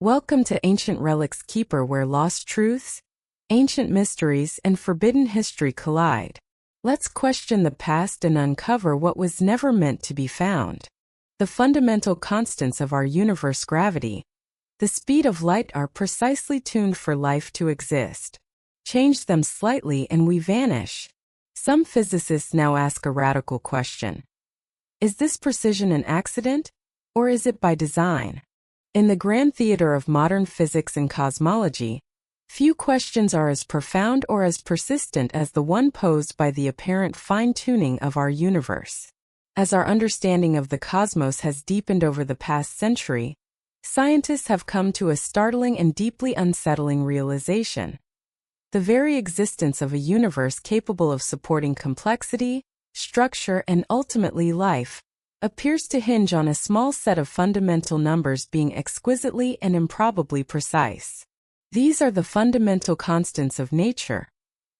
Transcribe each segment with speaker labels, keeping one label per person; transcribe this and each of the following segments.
Speaker 1: Welcome to Ancient Relics Keeper, where lost truths, ancient mysteries, and forbidden history collide. Let's question the past and uncover what was never meant to be found. The fundamental constants of our universe, gravity, the speed of light, are precisely tuned for life to exist. Change them slightly and we vanish. Some physicists now ask a radical question. Is this precision an accident, or is it by design? In the grand theater of modern physics and cosmology, few questions are as profound or as persistent as the one posed by the apparent fine-tuning of our universe. As our understanding of the cosmos has deepened over the past century, scientists have come to a startling and deeply unsettling realization. The very existence of a universe capable of supporting complexity, structure, and ultimately life appears to hinge on a small set of fundamental numbers being exquisitely and improbably precise. These are the fundamental constants of nature,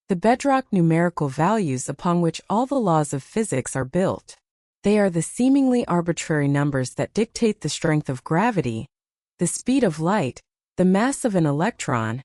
Speaker 1: the bedrock numerical values upon which all the laws of physics are built. They are the seemingly arbitrary numbers that dictate the strength of gravity, the speed of light, the mass of an electron,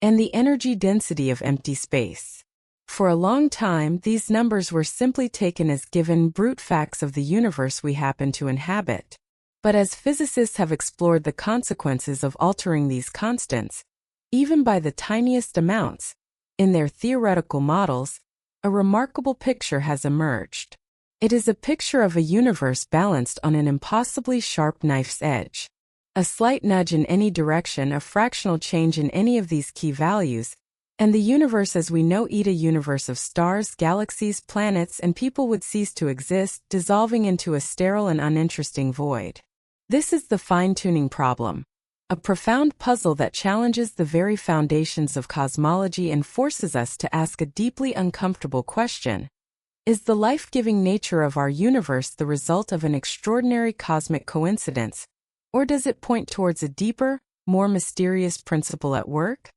Speaker 1: and the energy density of empty space. For a long time, these numbers were simply taken as given brute facts of the universe we happen to inhabit. But as physicists have explored the consequences of altering these constants, even by the tiniest amounts, in their theoretical models, a remarkable picture has emerged. It is a picture of a universe balanced on an impossibly sharp knife's edge. A slight nudge in any direction, a fractional change in any of these key values, and the universe as we know it, a universe of stars, galaxies, planets, and people, would cease to exist, dissolving into a sterile and uninteresting void. This is the fine-tuning problem, a profound puzzle that challenges the very foundations of cosmology and forces us to ask a deeply uncomfortable question. Is the life-giving nature of our universe the result of an extraordinary cosmic coincidence, or does it point towards a deeper, more mysterious principle at work?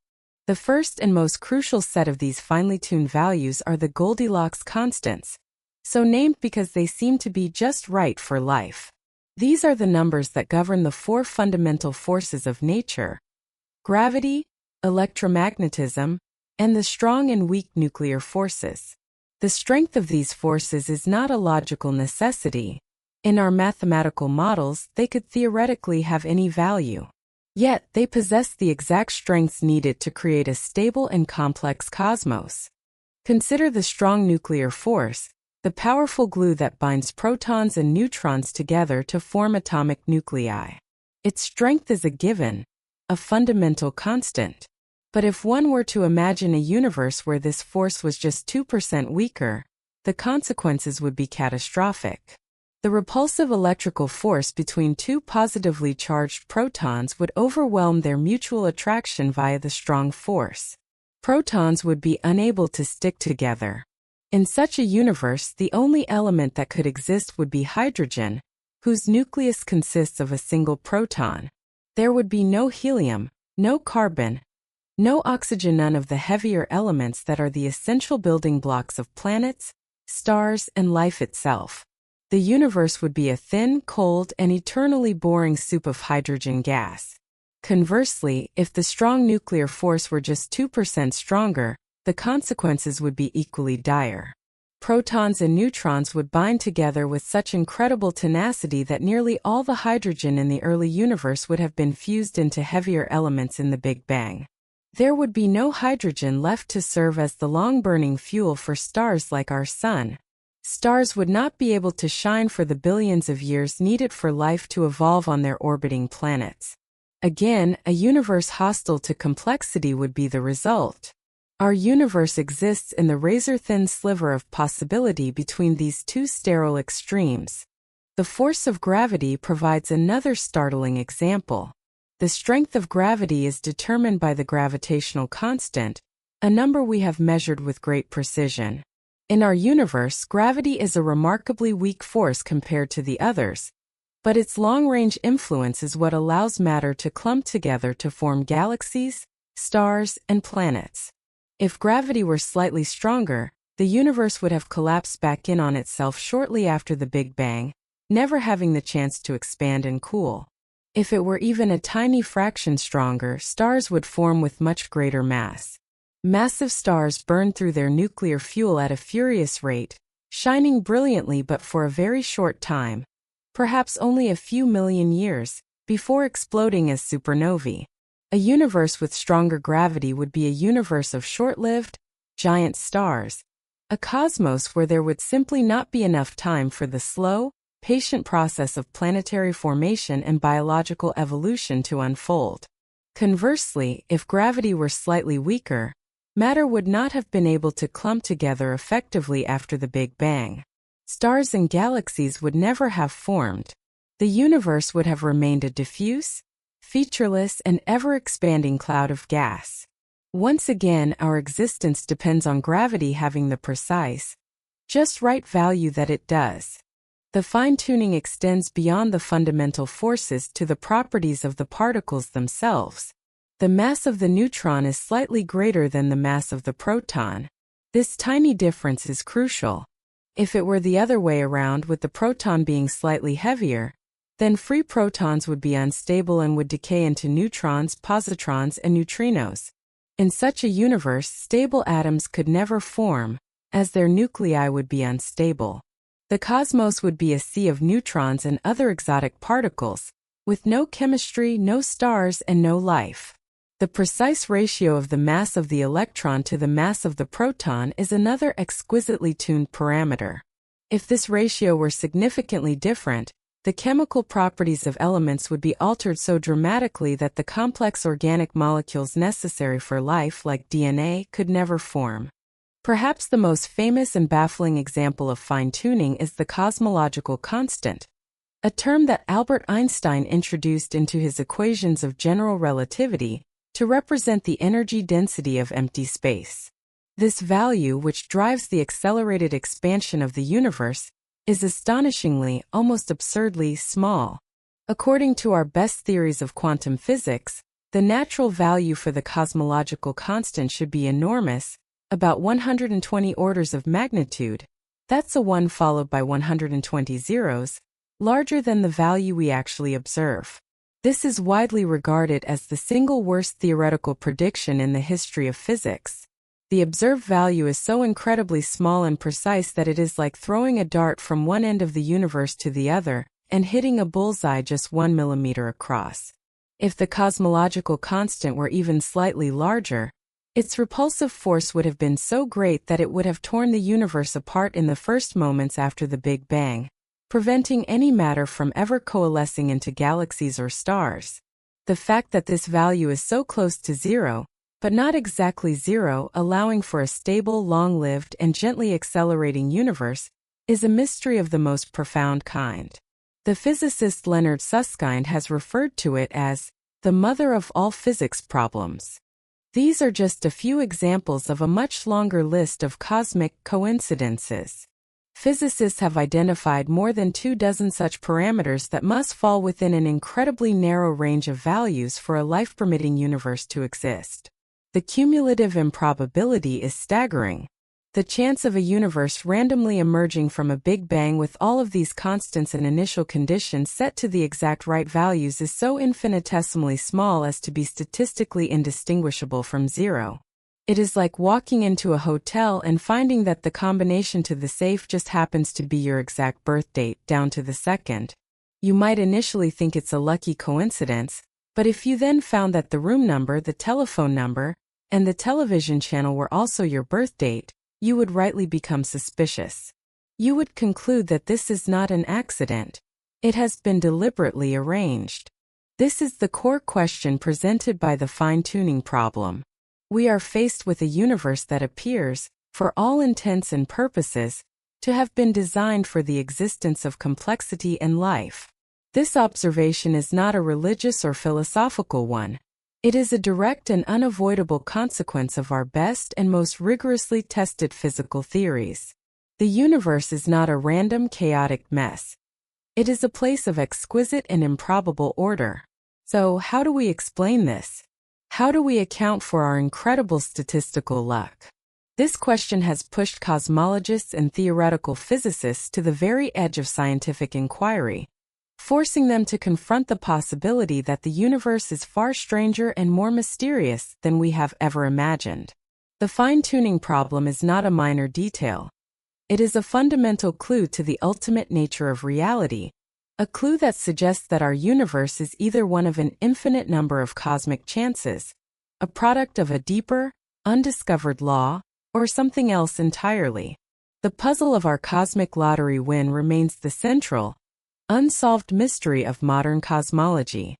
Speaker 1: The first and most crucial set of these finely tuned values are the Goldilocks constants, so named because they seem to be just right for life. These are the numbers that govern the four fundamental forces of nature: gravity, electromagnetism, and the strong and weak nuclear forces. The strength of these forces is not a logical necessity. In our mathematical models, they could theoretically have any value. Yet, they possess the exact strengths needed to create a stable and complex cosmos. Consider the strong nuclear force, the powerful glue that binds protons and neutrons together to form atomic nuclei. Its strength is a given, a fundamental constant. But if one were to imagine a universe where this force was just 2% weaker, the consequences would be catastrophic. The repulsive electrical force between two positively charged protons would overwhelm their mutual attraction via the strong force. Protons would be unable to stick together. In such a universe, the only element that could exist would be hydrogen, whose nucleus consists of a single proton. There would be no helium, no carbon, no oxygen, none of the heavier elements that are the essential building blocks of planets, stars, and life itself. The universe would be a thin, cold, and eternally boring soup of hydrogen gas. Conversely, if the strong nuclear force were just 2% stronger, the consequences would be equally dire. Protons and neutrons would bind together with such incredible tenacity that nearly all the hydrogen in the early universe would have been fused into heavier elements in the Big Bang. There would be no hydrogen left to serve as the long-burning fuel for stars like our Sun. Stars would not be able to shine for the billions of years needed for life to evolve on their orbiting planets. Again, a universe hostile to complexity would be the result. Our universe exists in the razor-thin sliver of possibility between these two sterile extremes. The force of gravity provides another startling example. The strength of gravity is determined by the gravitational constant, a number we have measured with great precision. In our universe, gravity is a remarkably weak force compared to the others, but its long-range influence is what allows matter to clump together to form galaxies, stars, and planets. If gravity were slightly stronger, the universe would have collapsed back in on itself shortly after the Big Bang, never having the chance to expand and cool. If it were even a tiny fraction stronger, stars would form with much greater mass. Massive stars burn through their nuclear fuel at a furious rate, shining brilliantly but for a very short time, perhaps only a few million years, before exploding as supernovae. A universe with stronger gravity would be a universe of short-lived, giant stars, a cosmos where there would simply not be enough time for the slow, patient process of planetary formation and biological evolution to unfold. Conversely, if gravity were slightly weaker, matter would not have been able to clump together effectively after the Big Bang. Stars and galaxies would never have formed. The universe would have remained a diffuse, featureless, and ever-expanding cloud of gas. Once again, our existence depends on gravity having the precise, just right value that it does. The fine-tuning extends beyond the fundamental forces to the properties of the particles themselves. The mass of the neutron is slightly greater than the mass of the proton. This tiny difference is crucial. If it were the other way around, with the proton being slightly heavier, then free protons would be unstable and would decay into neutrons, positrons, and neutrinos. In such a universe, stable atoms could never form, as their nuclei would be unstable. The cosmos would be a sea of neutrons and other exotic particles, with no chemistry, no stars, and no life. The precise ratio of the mass of the electron to the mass of the proton is another exquisitely tuned parameter. If this ratio were significantly different, the chemical properties of elements would be altered so dramatically that the complex organic molecules necessary for life, like DNA, could never form. Perhaps the most famous and baffling example of fine-tuning is the cosmological constant, a term that Albert Einstein introduced into his equations of general relativity to represent the energy density of empty space. This value, which drives the accelerated expansion of the universe, is astonishingly, almost absurdly, small. According to our best theories of quantum physics, the natural value for the cosmological constant should be enormous, about 120 orders of magnitude. That's a 1 followed by 120 zeros, larger than the value we actually observe. This is widely regarded as the single worst theoretical prediction in the history of physics. The observed value is so incredibly small and precise that it is like throwing a dart from one end of the universe to the other and hitting a bullseye just 1 millimeter across. If the cosmological constant were even slightly larger, its repulsive force would have been so great that it would have torn the universe apart in the first moments after the Big Bang, preventing any matter from ever coalescing into galaxies or stars. The fact that this value is so close to zero, but not exactly zero, allowing for a stable, long-lived, and gently accelerating universe, is a mystery of the most profound kind. The physicist Leonard Susskind has referred to it as the mother of all physics problems. These are just a few examples of a much longer list of cosmic coincidences. Physicists have identified more than 24 such parameters that must fall within an incredibly narrow range of values for a life-permitting universe to exist. The cumulative improbability is staggering. The chance of a universe randomly emerging from a Big Bang with all of these constants and initial conditions set to the exact right values is so infinitesimally small as to be statistically indistinguishable from zero. It is like walking into a hotel and finding that the combination to the safe just happens to be your exact birth date, down to the second. You might initially think it's a lucky coincidence, but if you then found that the room number, the telephone number, and the television channel were also your birth date, you would rightly become suspicious. You would conclude that this is not an accident. It has been deliberately arranged. This is the core question presented by the fine-tuning problem. We are faced with a universe that appears, for all intents and purposes, to have been designed for the existence of complexity and life. This observation is not a religious or philosophical one. It is a direct and unavoidable consequence of our best and most rigorously tested physical theories. The universe is not a random, chaotic mess. It is a place of exquisite and improbable order. So, how do we explain this? How do we account for our incredible statistical luck? This question has pushed cosmologists and theoretical physicists to the very edge of scientific inquiry. forcing them to confront the possibility that the universe is far stranger and more mysterious than we have ever imagined. The fine-tuning problem is not a minor detail. It is a fundamental clue to the ultimate nature of reality, a clue that suggests that our universe is either one of an infinite number of cosmic chances, a product of a deeper, undiscovered law, or something else entirely. The puzzle of our cosmic lottery win remains the central, unsolved mystery of modern cosmology.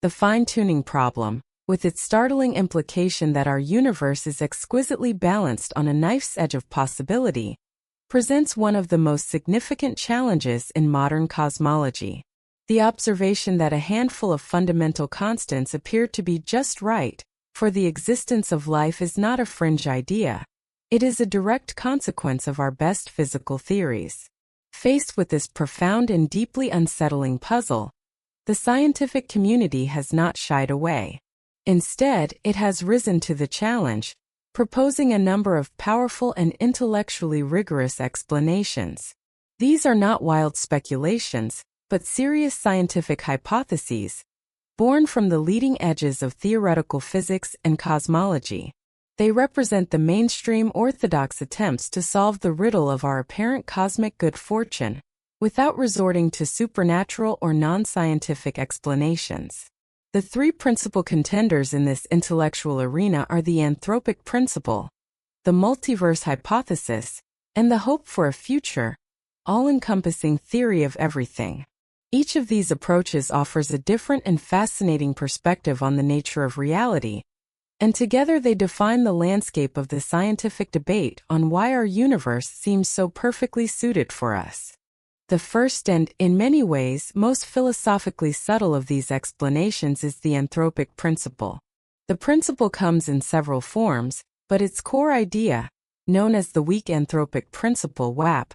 Speaker 1: The fine-tuning problem, with its startling implication that our universe is exquisitely balanced on a knife's edge of possibility, presents one of the most significant challenges in modern cosmology. The observation that a handful of fundamental constants appear to be just right for the existence of life is not a fringe idea. It is a direct consequence of our best physical theories. Faced with this profound and deeply unsettling puzzle, the scientific community has not shied away. Instead, it has risen to the challenge, proposing a number of powerful and intellectually rigorous explanations. These are not wild speculations, but serious scientific hypotheses, born from the leading edges of theoretical physics and cosmology. They represent the mainstream orthodox attempts to solve the riddle of our apparent cosmic good fortune, without resorting to supernatural or non-scientific explanations. The three principal contenders in this intellectual arena are the anthropic principle, the multiverse hypothesis, and the hope for a future, all-encompassing theory of everything. Each of these approaches offers a different and fascinating perspective on the nature of reality, and together they define the landscape of the scientific debate on why our universe seems so perfectly suited for us. The first and, in many ways, most philosophically subtle of these explanations is the anthropic principle. The principle comes in several forms, but its core idea, known as the weak anthropic principle (WAP),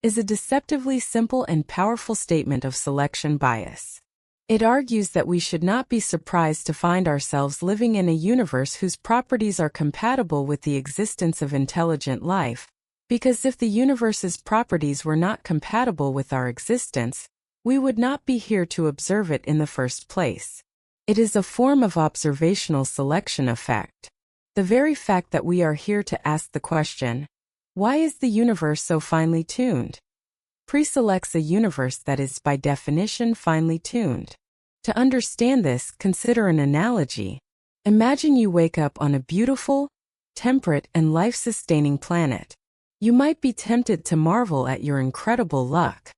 Speaker 1: is a deceptively simple and powerful statement of selection bias. It argues that we should not be surprised to find ourselves living in a universe whose properties are compatible with the existence of intelligent life, because if the universe's properties were not compatible with our existence, we would not be here to observe it in the first place. It is a form of observational selection effect. The very fact that we are here to ask the question, why is the universe so finely tuned? Preselects a universe that is by definition finely tuned. To understand this, consider an analogy. Imagine you wake up on a beautiful, temperate, and life-sustaining planet. You might be tempted to marvel at your incredible luck.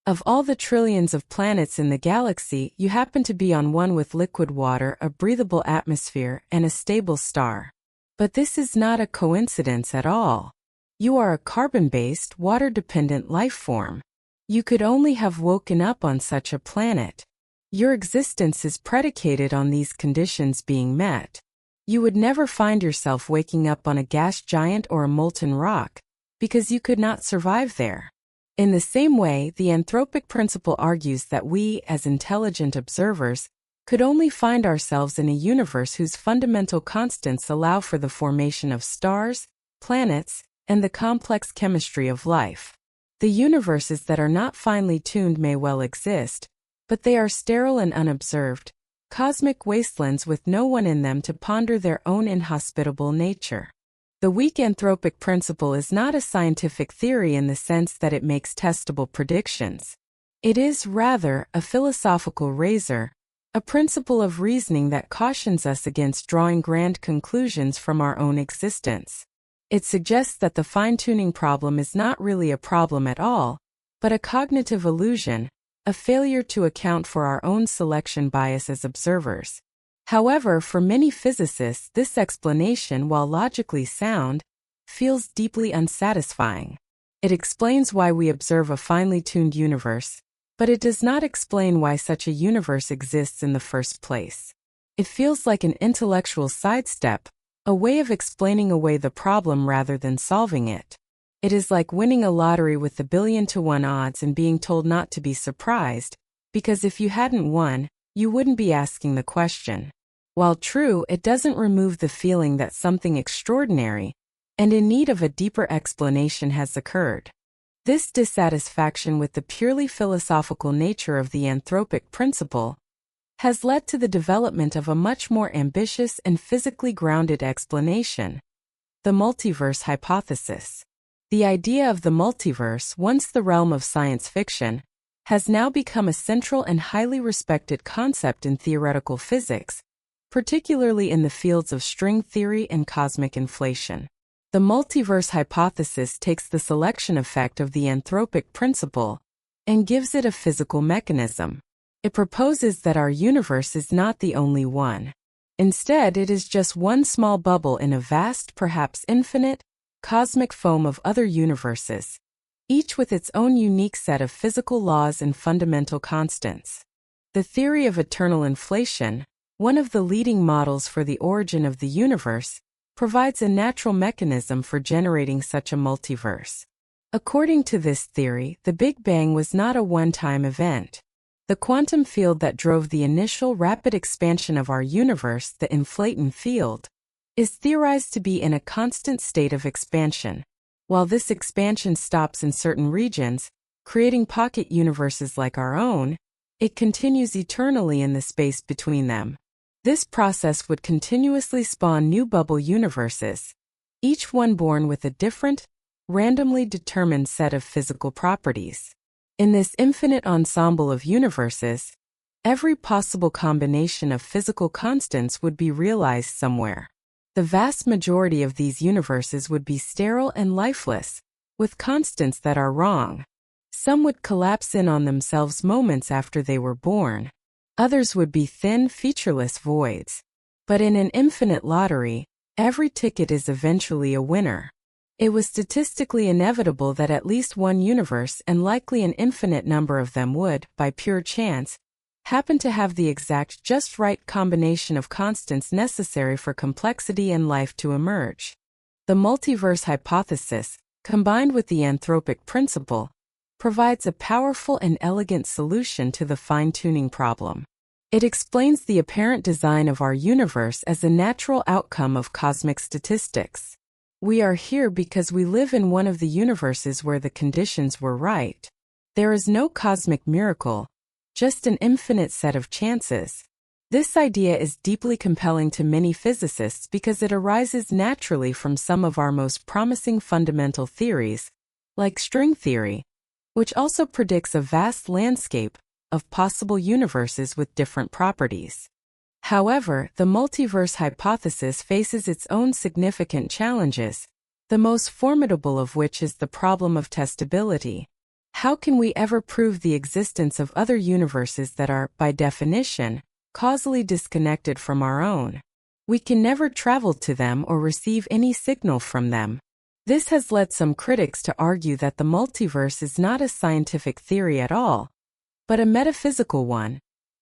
Speaker 1: Of all the trillions of planets in the galaxy, you happen to be on one with liquid water, a breathable atmosphere, and a stable star. But this is not a coincidence at all. You are a carbon-based, water-dependent life form. You could only have woken up on such a planet. Your existence is predicated on these conditions being met. You would never find yourself waking up on a gas giant or a molten rock, because you could not survive there. In the same way, the anthropic principle argues that we, as intelligent observers, could only find ourselves in a universe whose fundamental constants allow for the formation of stars, planets, and the complex chemistry of life. The universes that are not finely tuned may well exist, but they are sterile and unobserved, cosmic wastelands with no one in them to ponder their own inhospitable nature. The weak anthropic principle is not a scientific theory in the sense that it makes testable predictions. It is, rather, a philosophical razor, a principle of reasoning that cautions us against drawing grand conclusions from our own existence. It suggests that the fine-tuning problem is not really a problem at all, but a cognitive illusion, a failure to account for our own selection bias as observers. However, for many physicists, this explanation, while logically sound, feels deeply unsatisfying. It explains why we observe a finely tuned universe, but it does not explain why such a universe exists in the first place. It feels like an intellectual sidestep, a way of explaining away the problem rather than solving it. It is like winning a lottery with the 1,000,000-to-1 odds and being told not to be surprised, because if you hadn't won, you wouldn't be asking the question. While true, it doesn't remove the feeling that something extraordinary, and in need of a deeper explanation has occurred. This dissatisfaction with the purely philosophical nature of the anthropic principle has led to the development of a much more ambitious and physically grounded explanation, the multiverse hypothesis. The idea of the multiverse, once the realm of science fiction, has now become a central and highly respected concept in theoretical physics, particularly in the fields of string theory and cosmic inflation. The multiverse hypothesis takes the selection effect of the anthropic principle and gives it a physical mechanism. It proposes that our universe is not the only one. Instead, it is just one small bubble in a vast, perhaps infinite, cosmic foam of other universes, each with its own unique set of physical laws and fundamental constants. The theory of eternal inflation, one of the leading models for the origin of the universe, provides a natural mechanism for generating such a multiverse. According to this theory, the Big Bang was not a one-time event. The quantum field that drove the initial rapid expansion of our universe, the inflaton field, is theorized to be in a constant state of expansion. While this expansion stops in certain regions, creating pocket universes like our own, it continues eternally in the space between them. This process would continuously spawn new bubble universes, each one born with a different, randomly determined set of physical properties. In this infinite ensemble of universes, every possible combination of physical constants would be realized somewhere. The vast majority of these universes would be sterile and lifeless, with constants that are wrong. Some would collapse in on themselves moments after they were born. Others would be thin, featureless voids. But in an infinite lottery, every ticket is eventually a winner. It was statistically inevitable that at least one universe, and likely an infinite number of them, would, by pure chance, happen to have the exact just right combination of constants necessary for complexity and life to emerge. The multiverse hypothesis, combined with the anthropic principle, provides a powerful and elegant solution to the fine-tuning problem. It explains the apparent design of our universe as a natural outcome of cosmic statistics. We are here because we live in one of the universes where the conditions were right. There is no cosmic miracle, just an infinite set of chances. This idea is deeply compelling to many physicists because it arises naturally from some of our most promising fundamental theories, like string theory, which also predicts a vast landscape of possible universes with different properties. However, the multiverse hypothesis faces its own significant challenges, the most formidable of which is the problem of testability. How can we ever prove the existence of other universes that are, by definition, causally disconnected from our own? We can never travel to them or receive any signal from them. This has led some critics to argue that the multiverse is not a scientific theory at all, but a metaphysical one,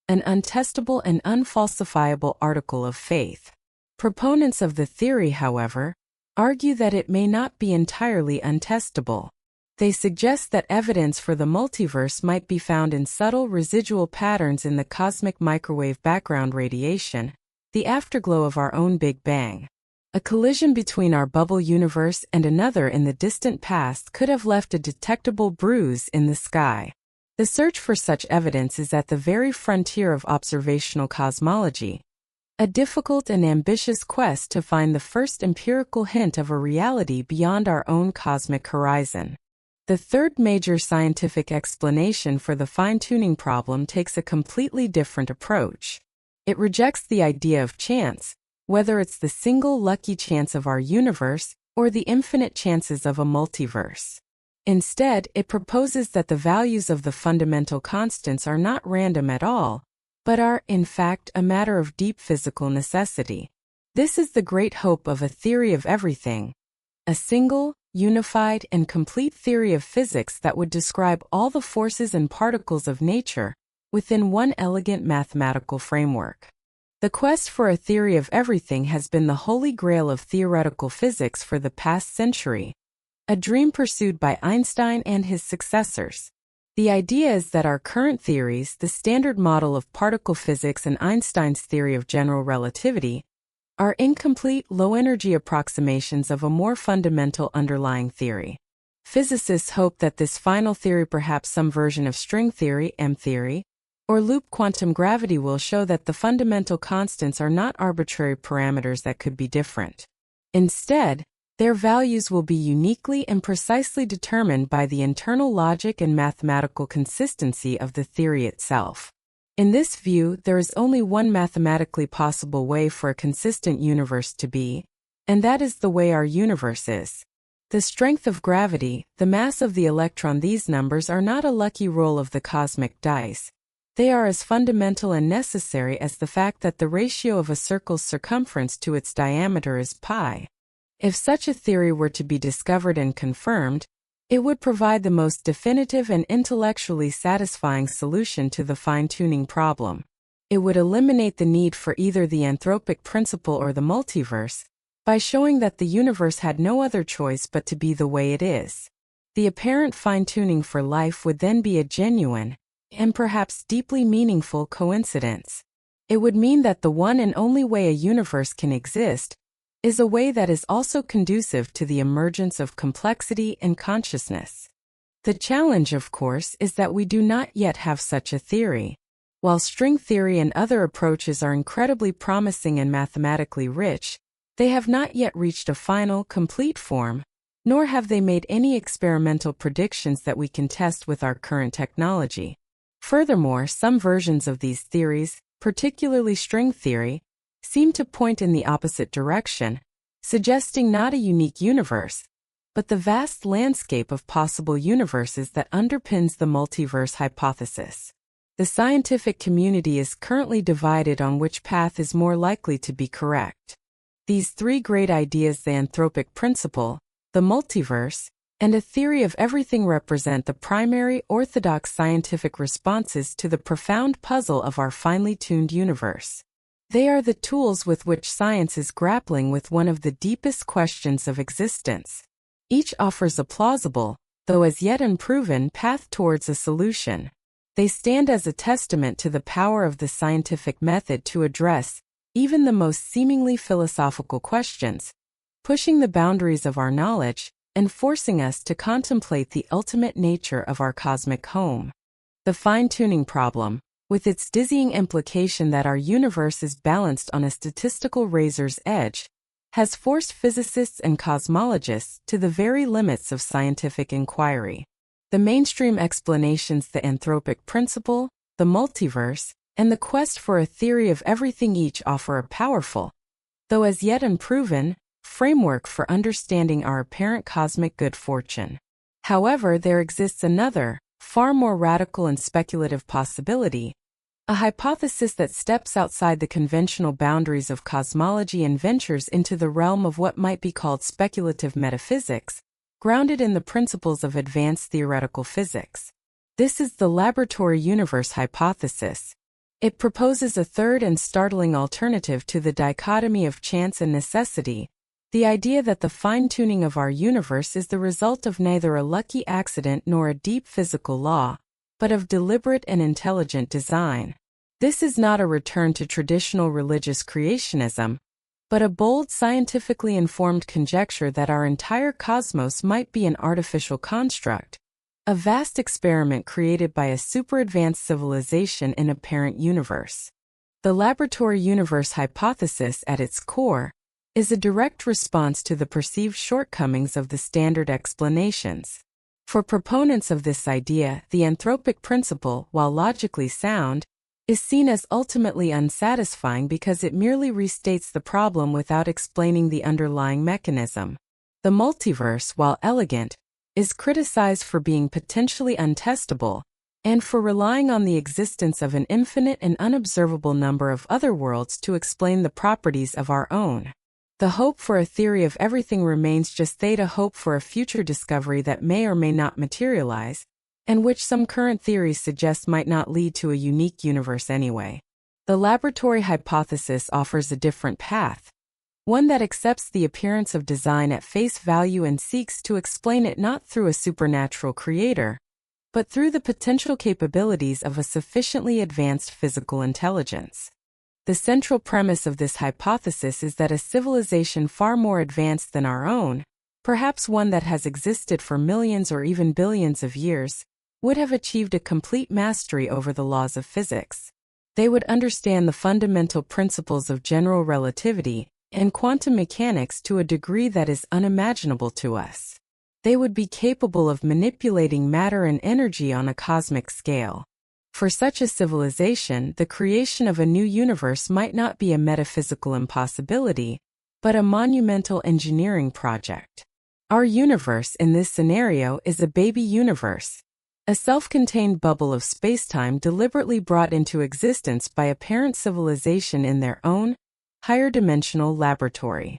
Speaker 1: an untestable and unfalsifiable article of faith. Proponents of the theory, however, argue that it may not be entirely untestable. They suggest that evidence for the multiverse might be found in subtle residual patterns in the cosmic microwave background radiation, the afterglow of our own Big Bang. A collision between our bubble universe and another in the distant past could have left a detectable bruise in the sky. The search for such evidence is at the very frontier of observational cosmology, a difficult and ambitious quest to find the first empirical hint of a reality beyond our own cosmic horizon. The third major scientific explanation for the fine-tuning problem takes a completely different approach. It rejects the idea of chance, whether it's the single lucky chance of our universe or the infinite chances of a multiverse. Instead, it proposes that the values of the fundamental constants are not random at all, but are, in fact, a matter of deep physical necessity. This is the great hope of a theory of everything, a single, unified, and complete theory of physics that would describe all the forces and particles of nature within one elegant mathematical framework. The quest for a theory of everything has been the holy grail of theoretical physics for the past century, a dream pursued by Einstein and his successors. The idea is that our current theories, the Standard Model of particle physics and Einstein's theory of general relativity, are incomplete, low-energy approximations of a more fundamental underlying theory. Physicists hope that this final theory, perhaps some version of string theory, M theory, or loop quantum gravity, will show that the fundamental constants are not arbitrary parameters that could be different. Instead, their values will be uniquely and precisely determined by the internal logic and mathematical consistency of the theory itself. In this view, there is only one mathematically possible way for a consistent universe to be, and that is the way our universe is. The strength of gravity, the mass of the electron, these numbers are not a lucky roll of the cosmic dice. They are as fundamental and necessary as the fact that the ratio of a circle's circumference to its diameter is pi. If such a theory were to be discovered and confirmed, it would provide the most definitive and intellectually satisfying solution to the fine-tuning problem. It would eliminate the need for either the anthropic principle or the multiverse, by showing that the universe had no other choice but to be the way it is. The apparent fine-tuning for life would then be a genuine, and perhaps deeply meaningful, coincidence. It would mean that the one and only way a universe can exist is a way that is also conducive to the emergence of complexity and consciousness. The challenge, of course, is that we do not yet have such a theory. While string theory and other approaches are incredibly promising and mathematically rich, they have not yet reached a final, complete form, nor have they made any experimental predictions that we can test with our current technology. Furthermore, some versions of these theories, particularly string theory, seem to point in the opposite direction, suggesting not a unique universe, but the vast landscape of possible universes that underpins the multiverse hypothesis. The scientific community is currently divided on which path is more likely to be correct. These three great ideas, the anthropic principle, the multiverse, and a theory of everything, represent the primary orthodox scientific responses to the profound puzzle of our finely tuned universe. They are the tools with which science is grappling with one of the deepest questions of existence. Each offers a plausible, though as yet unproven, path towards a solution. They stand as a testament to the power of the scientific method to address even the most seemingly philosophical questions, pushing the boundaries of our knowledge and forcing us to contemplate the ultimate nature of our cosmic home. The fine-tuning problem, with its dizzying implication that our universe is balanced on a statistical razor's edge, has forced physicists and cosmologists to the very limits of scientific inquiry. The mainstream explanations, the anthropic principle, the multiverse, and the quest for a theory of everything, each offer a powerful, though as yet unproven, framework for understanding our apparent cosmic good fortune. However, there exists another, far more radical and speculative possibility, a hypothesis that steps outside the conventional boundaries of cosmology and ventures into the realm of what might be called speculative metaphysics, grounded in the principles of advanced theoretical physics. This is the laboratory universe hypothesis. It proposes a third and startling alternative to the dichotomy of chance and necessity, the idea that the fine-tuning of our universe is the result of neither a lucky accident nor a deep physical law, but of deliberate and intelligent design. This is not a return to traditional religious creationism, but a bold, scientifically informed conjecture that our entire cosmos might be an artificial construct, a vast experiment created by a super-advanced civilization in a parent universe. The laboratory universe hypothesis, at its core, is a direct response to the perceived shortcomings of the standard explanations. For proponents of this idea, the anthropic principle, while logically sound, is seen as ultimately unsatisfying because it merely restates the problem without explaining the underlying mechanism. The multiverse, while elegant, is criticized for being potentially untestable, and for relying on the existence of an infinite and unobservable number of other worlds to explain the properties of our own. The hope for a theory of everything remains just theta hope for a future discovery that may or may not materialize, and which some current theories suggest might not lead to a unique universe anyway. The laboratory hypothesis offers a different path, one that accepts the appearance of design at face value and seeks to explain it not through a supernatural creator, but through the potential capabilities of a sufficiently advanced physical intelligence. The central premise of this hypothesis is that a civilization far more advanced than our own, perhaps one that has existed for millions or even billions of years, would have achieved a complete mastery over the laws of physics. They would understand the fundamental principles of general relativity and quantum mechanics to a degree that is unimaginable to us. They would be capable of manipulating matter and energy on a cosmic scale. For such a civilization, the creation of a new universe might not be a metaphysical impossibility, but a monumental engineering project. Our universe in this scenario is a baby universe, a self-contained bubble of spacetime deliberately brought into existence by a parent civilization in their own, higher-dimensional laboratory.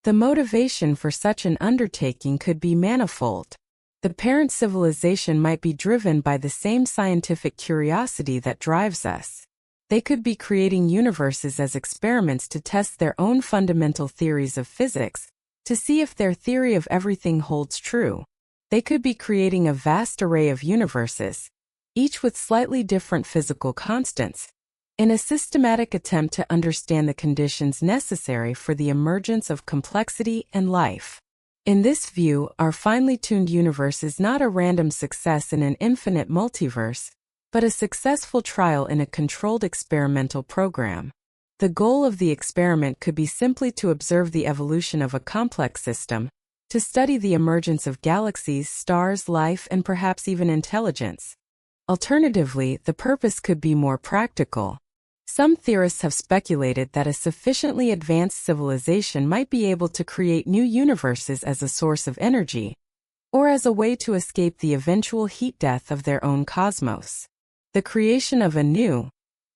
Speaker 1: The motivation for such an undertaking could be manifold. The parent civilization might be driven by the same scientific curiosity that drives us. They could be creating universes as experiments to test their own fundamental theories of physics, to see if their theory of everything holds true. They could be creating a vast array of universes, each with slightly different physical constants, in a systematic attempt to understand the conditions necessary for the emergence of complexity and life. In this view, our finely tuned universe is not a random success in an infinite multiverse, but a successful trial in a controlled experimental program. The goal of the experiment could be simply to observe the evolution of a complex system, to study the emergence of galaxies, stars, life, and perhaps even intelligence. Alternatively, the purpose could be more practical. Some theorists have speculated that a sufficiently advanced civilization might be able to create new universes as a source of energy, or as a way to escape the eventual heat death of their own cosmos. The creation of a new,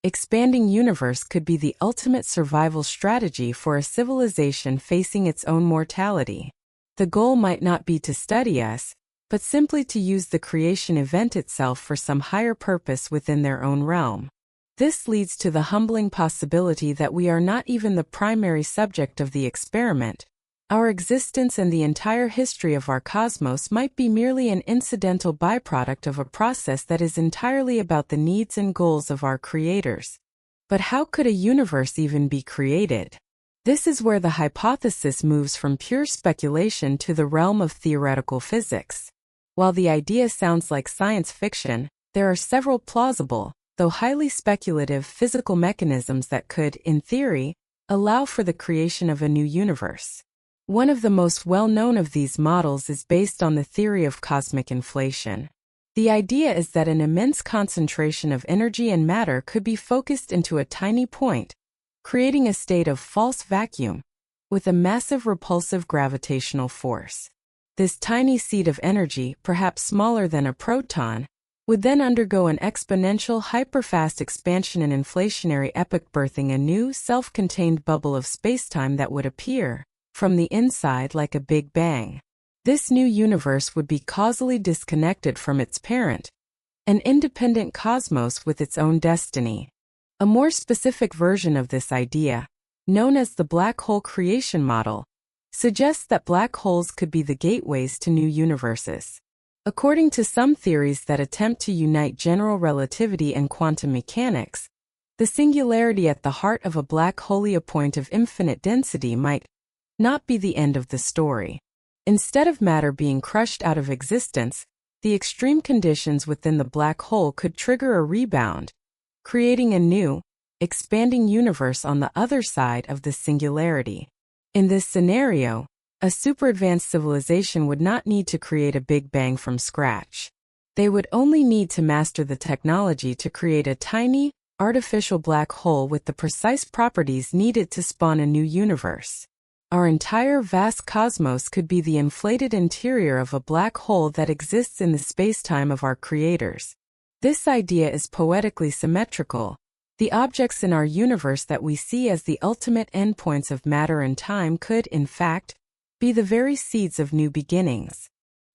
Speaker 1: expanding universe could be the ultimate survival strategy for a civilization facing its own mortality. The goal might not be to study us, but simply to use the creation event itself for some higher purpose within their own realm. This leads to the humbling possibility that we are not even the primary subject of the experiment. Our existence and the entire history of our cosmos might be merely an incidental byproduct of a process that is entirely about the needs and goals of our creators. But how could a universe even be created? This is where the hypothesis moves from pure speculation to the realm of theoretical physics. While the idea sounds like science fiction, there are several plausible, though highly speculative, physical mechanisms that could, in theory, allow for the creation of a new universe. One of the most well-known of these models is based on the theory of cosmic inflation. The idea is that an immense concentration of energy and matter could be focused into a tiny point, creating a state of false vacuum, with a massive repulsive gravitational force. This tiny seed of energy, perhaps smaller than a proton, would then undergo an exponential hyperfast expansion and inflationary epoch, birthing a new, self-contained bubble of spacetime that would appear, from the inside, like a Big Bang. This new universe would be causally disconnected from its parent, an independent cosmos with its own destiny. A more specific version of this idea, known as the black hole creation model, suggests that black holes could be the gateways to new universes. According to some theories that attempt to unite general relativity and quantum mechanics, the singularity at the heart of a black hole, a point of infinite density, might not be the end of the story. Instead of matter being crushed out of existence, the extreme conditions within the black hole could trigger a rebound, creating a new, expanding universe on the other side of the singularity. In this scenario, a super-advanced civilization would not need to create a Big Bang from scratch. They would only need to master the technology to create a tiny, artificial black hole with the precise properties needed to spawn a new universe. Our entire vast cosmos could be the inflated interior of a black hole that exists in the space-time of our creators. This idea is poetically symmetrical. The objects in our universe that we see as the ultimate endpoints of matter and time could, in fact, be the very seeds of new beginnings.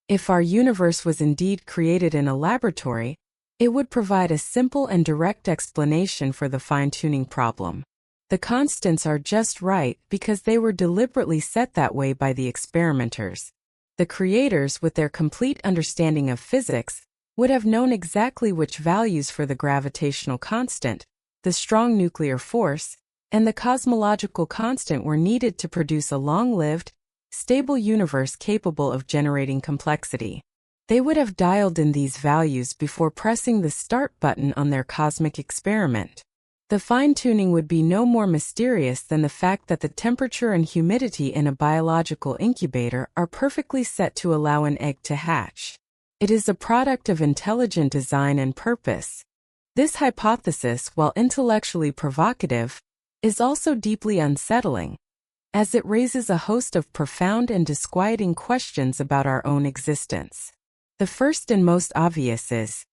Speaker 1: If our universe was indeed created in a laboratory, it would provide a simple and direct explanation for the fine-tuning problem. The constants are just right because they were deliberately set that way by the experimenters. The creators, with their complete understanding of physics, would have known exactly which values for the gravitational constant, the strong nuclear force, and the cosmological constant were needed to produce a long-lived, stable universe capable of generating complexity. They would have dialed in these values before pressing the start button on their cosmic experiment. The fine-tuning would be no more mysterious than the fact that the temperature and humidity in a biological incubator are perfectly set to allow an egg to hatch. It is a product of intelligent design and purpose. This hypothesis, while intellectually provocative, is also deeply unsettling, as it raises a host of profound and disquieting questions about our own existence. The first and most obvious is,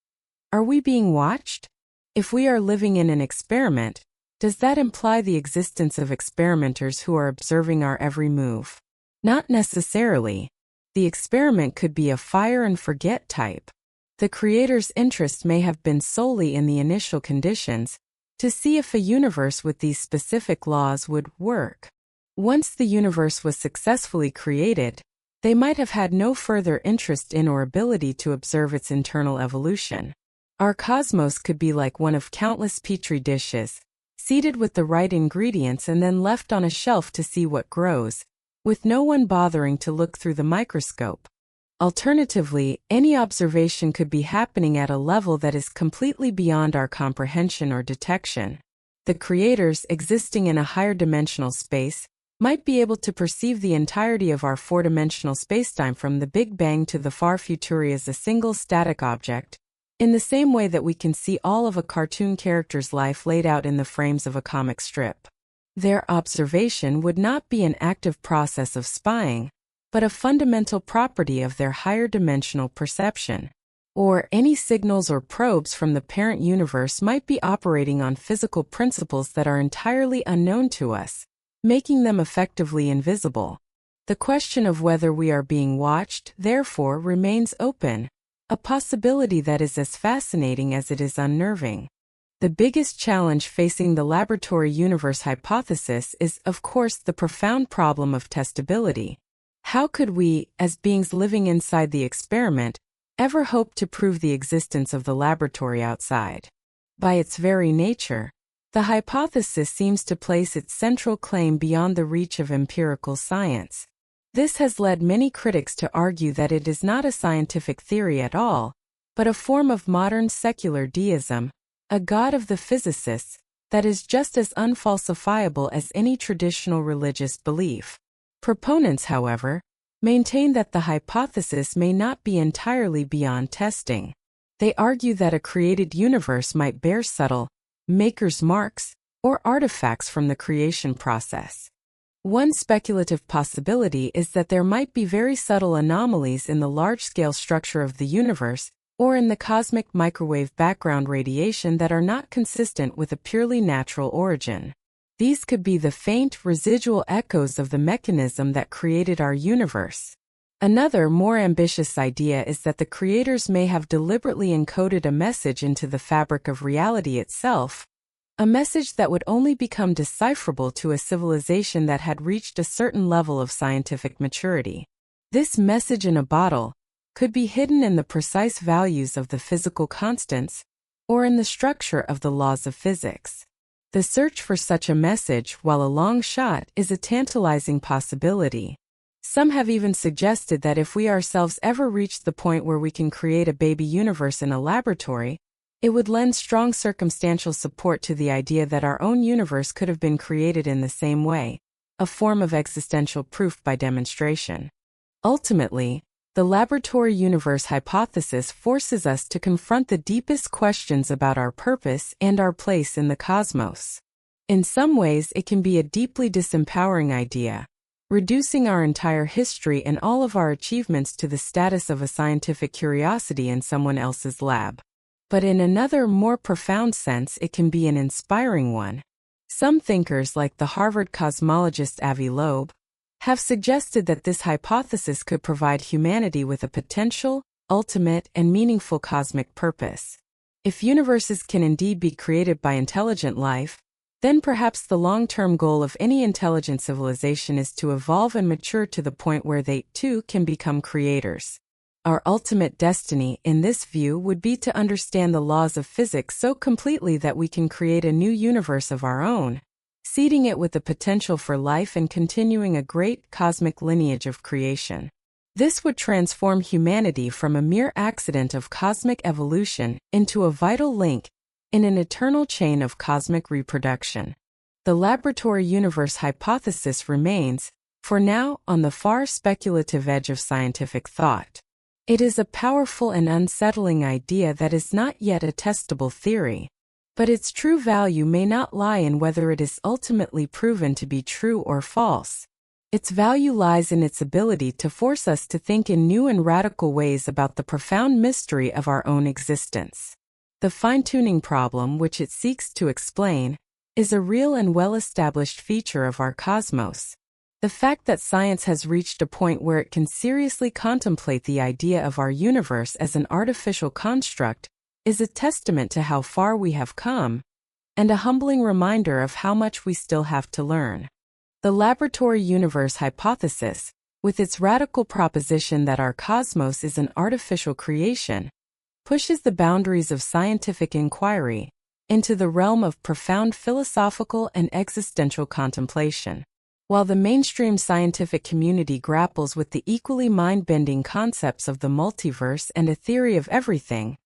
Speaker 1: are we being watched? If we are living in an experiment, does that imply the existence of experimenters who are observing our every move? Not necessarily. The experiment could be a fire and forget type. The creator's interest may have been solely in the initial conditions, to see if a universe with these specific laws would work. Once the universe was successfully created, they might have had no further interest in or ability to observe its internal evolution. Our cosmos could be like one of countless petri dishes, seeded with the right ingredients and then left on a shelf to see what grows, with no one bothering to look through the microscope. Alternatively, any observation could be happening at a level that is completely beyond our comprehension or detection. The creators, existing in a higher dimensional space, might be able to perceive the entirety of our four-dimensional spacetime from the Big Bang to the far future as a single static object, in the same way that we can see all of a cartoon character's life laid out in the frames of a comic strip. Their observation would not be an active process of spying, but a fundamental property of their higher dimensional perception. Or any signals or probes from the parent universe might be operating on physical principles that are entirely unknown to us, making them effectively invisible. The question of whether we are being watched, therefore, remains open, a possibility that is as fascinating as it is unnerving. The biggest challenge facing the laboratory universe hypothesis is, of course, the profound problem of testability. How could we, as beings living inside the experiment, ever hope to prove the existence of the laboratory outside? By its very nature, the hypothesis seems to place its central claim beyond the reach of empirical science. This has led many critics to argue that it is not a scientific theory at all, but a form of modern secular deism, a god of the physicists, that is just as unfalsifiable as any traditional religious belief. Proponents, however, maintain that the hypothesis may not be entirely beyond testing. They argue that a created universe might bear subtle, maker's marks, or artifacts from the creation process. One speculative possibility is that there might be very subtle anomalies in the large-scale structure of the universe, or in the cosmic microwave background radiation that are not consistent with a purely natural origin. These could be the faint, residual echoes of the mechanism that created our universe. Another, more ambitious idea is that the creators may have deliberately encoded a message into the fabric of reality itself, a message that would only become decipherable to a civilization that had reached a certain level of scientific maturity. This message in a bottle could be hidden in the precise values of the physical constants, or in the structure of the laws of physics. The search for such a message, while a long shot, is a tantalizing possibility. Some have even suggested that if we ourselves ever reached the point where we can create a baby universe in a laboratory, it would lend strong circumstantial support to the idea that our own universe could have been created in the same way, a form of existential proof by demonstration. Ultimately, the laboratory universe hypothesis forces us to confront the deepest questions about our purpose and our place in the cosmos. In some ways, it can be a deeply disempowering idea, reducing our entire history and all of our achievements to the status of a scientific curiosity in someone else's lab. But in another, more profound sense, it can be an inspiring one. Some thinkers, like the Harvard cosmologist Avi Loeb, have suggested that this hypothesis could provide humanity with a potential, ultimate, and meaningful cosmic purpose. If universes can indeed be created by intelligent life, then perhaps the long-term goal of any intelligent civilization is to evolve and mature to the point where they, too, can become creators. Our ultimate destiny, in this view, would be to understand the laws of physics so completely that we can create a new universe of our own, seeding it with the potential for life and continuing a great cosmic lineage of creation. This would transform humanity from a mere accident of cosmic evolution into a vital link in an eternal chain of cosmic reproduction. The laboratory universe hypothesis remains, for now, on the far speculative edge of scientific thought. It is a powerful and unsettling idea that is not yet a testable theory, but its true value may not lie in whether it is ultimately proven to be true or false. Its value lies in its ability to force us to think in new and radical ways about the profound mystery of our own existence. The fine-tuning problem which it seeks to explain is a real and well-established feature of our cosmos. The fact that science has reached a point where it can seriously contemplate the idea of our universe as an artificial construct is a testament to how far we have come, and a humbling reminder of how much we still have to learn. The laboratory universe hypothesis, with its radical proposition that our cosmos is an artificial creation, pushes the boundaries of scientific inquiry into the realm of profound philosophical and existential contemplation. While the mainstream scientific community grapples with the equally mind-bending concepts of the multiverse and a theory of everything,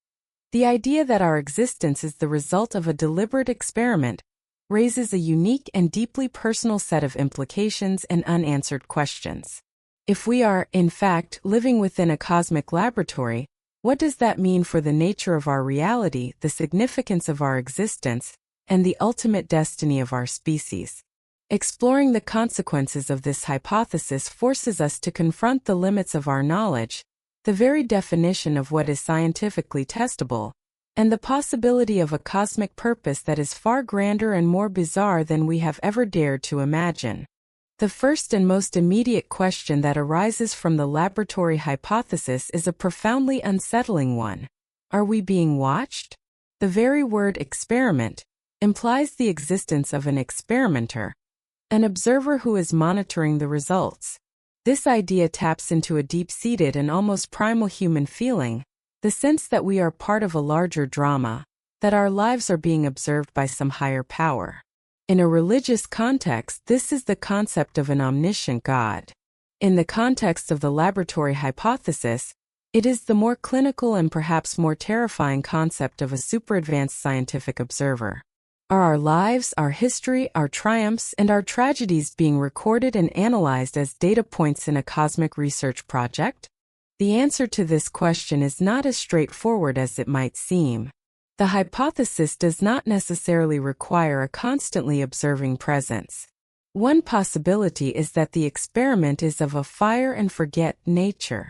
Speaker 1: the idea that our existence is the result of a deliberate experiment raises a unique and deeply personal set of implications and unanswered questions. If we are, in fact, living within a cosmic laboratory, what does that mean for the nature of our reality, the significance of our existence, and the ultimate destiny of our species? Exploring the consequences of this hypothesis forces us to confront the limits of our knowledge, the very definition of what is scientifically testable, and the possibility of a cosmic purpose that is far grander and more bizarre than we have ever dared to imagine. The first and most immediate question that arises from the laboratory hypothesis is a profoundly unsettling one. Are we being watched? The very word experiment implies the existence of an experimenter, an observer who is monitoring the results. This idea taps into a deep-seated and almost primal human feeling, the sense that we are part of a larger drama, that our lives are being observed by some higher power. In a religious context, this is the concept of an omniscient God. In the context of the laboratory hypothesis, it is the more clinical and perhaps more terrifying concept of a super-advanced scientific observer. Are our lives, our history, our triumphs, and our tragedies being recorded and analyzed as data points in a cosmic research project? The answer to this question is not as straightforward as it might seem. The hypothesis does not necessarily require a constantly observing presence. One possibility is that the experiment is of a fire-and-forget nature.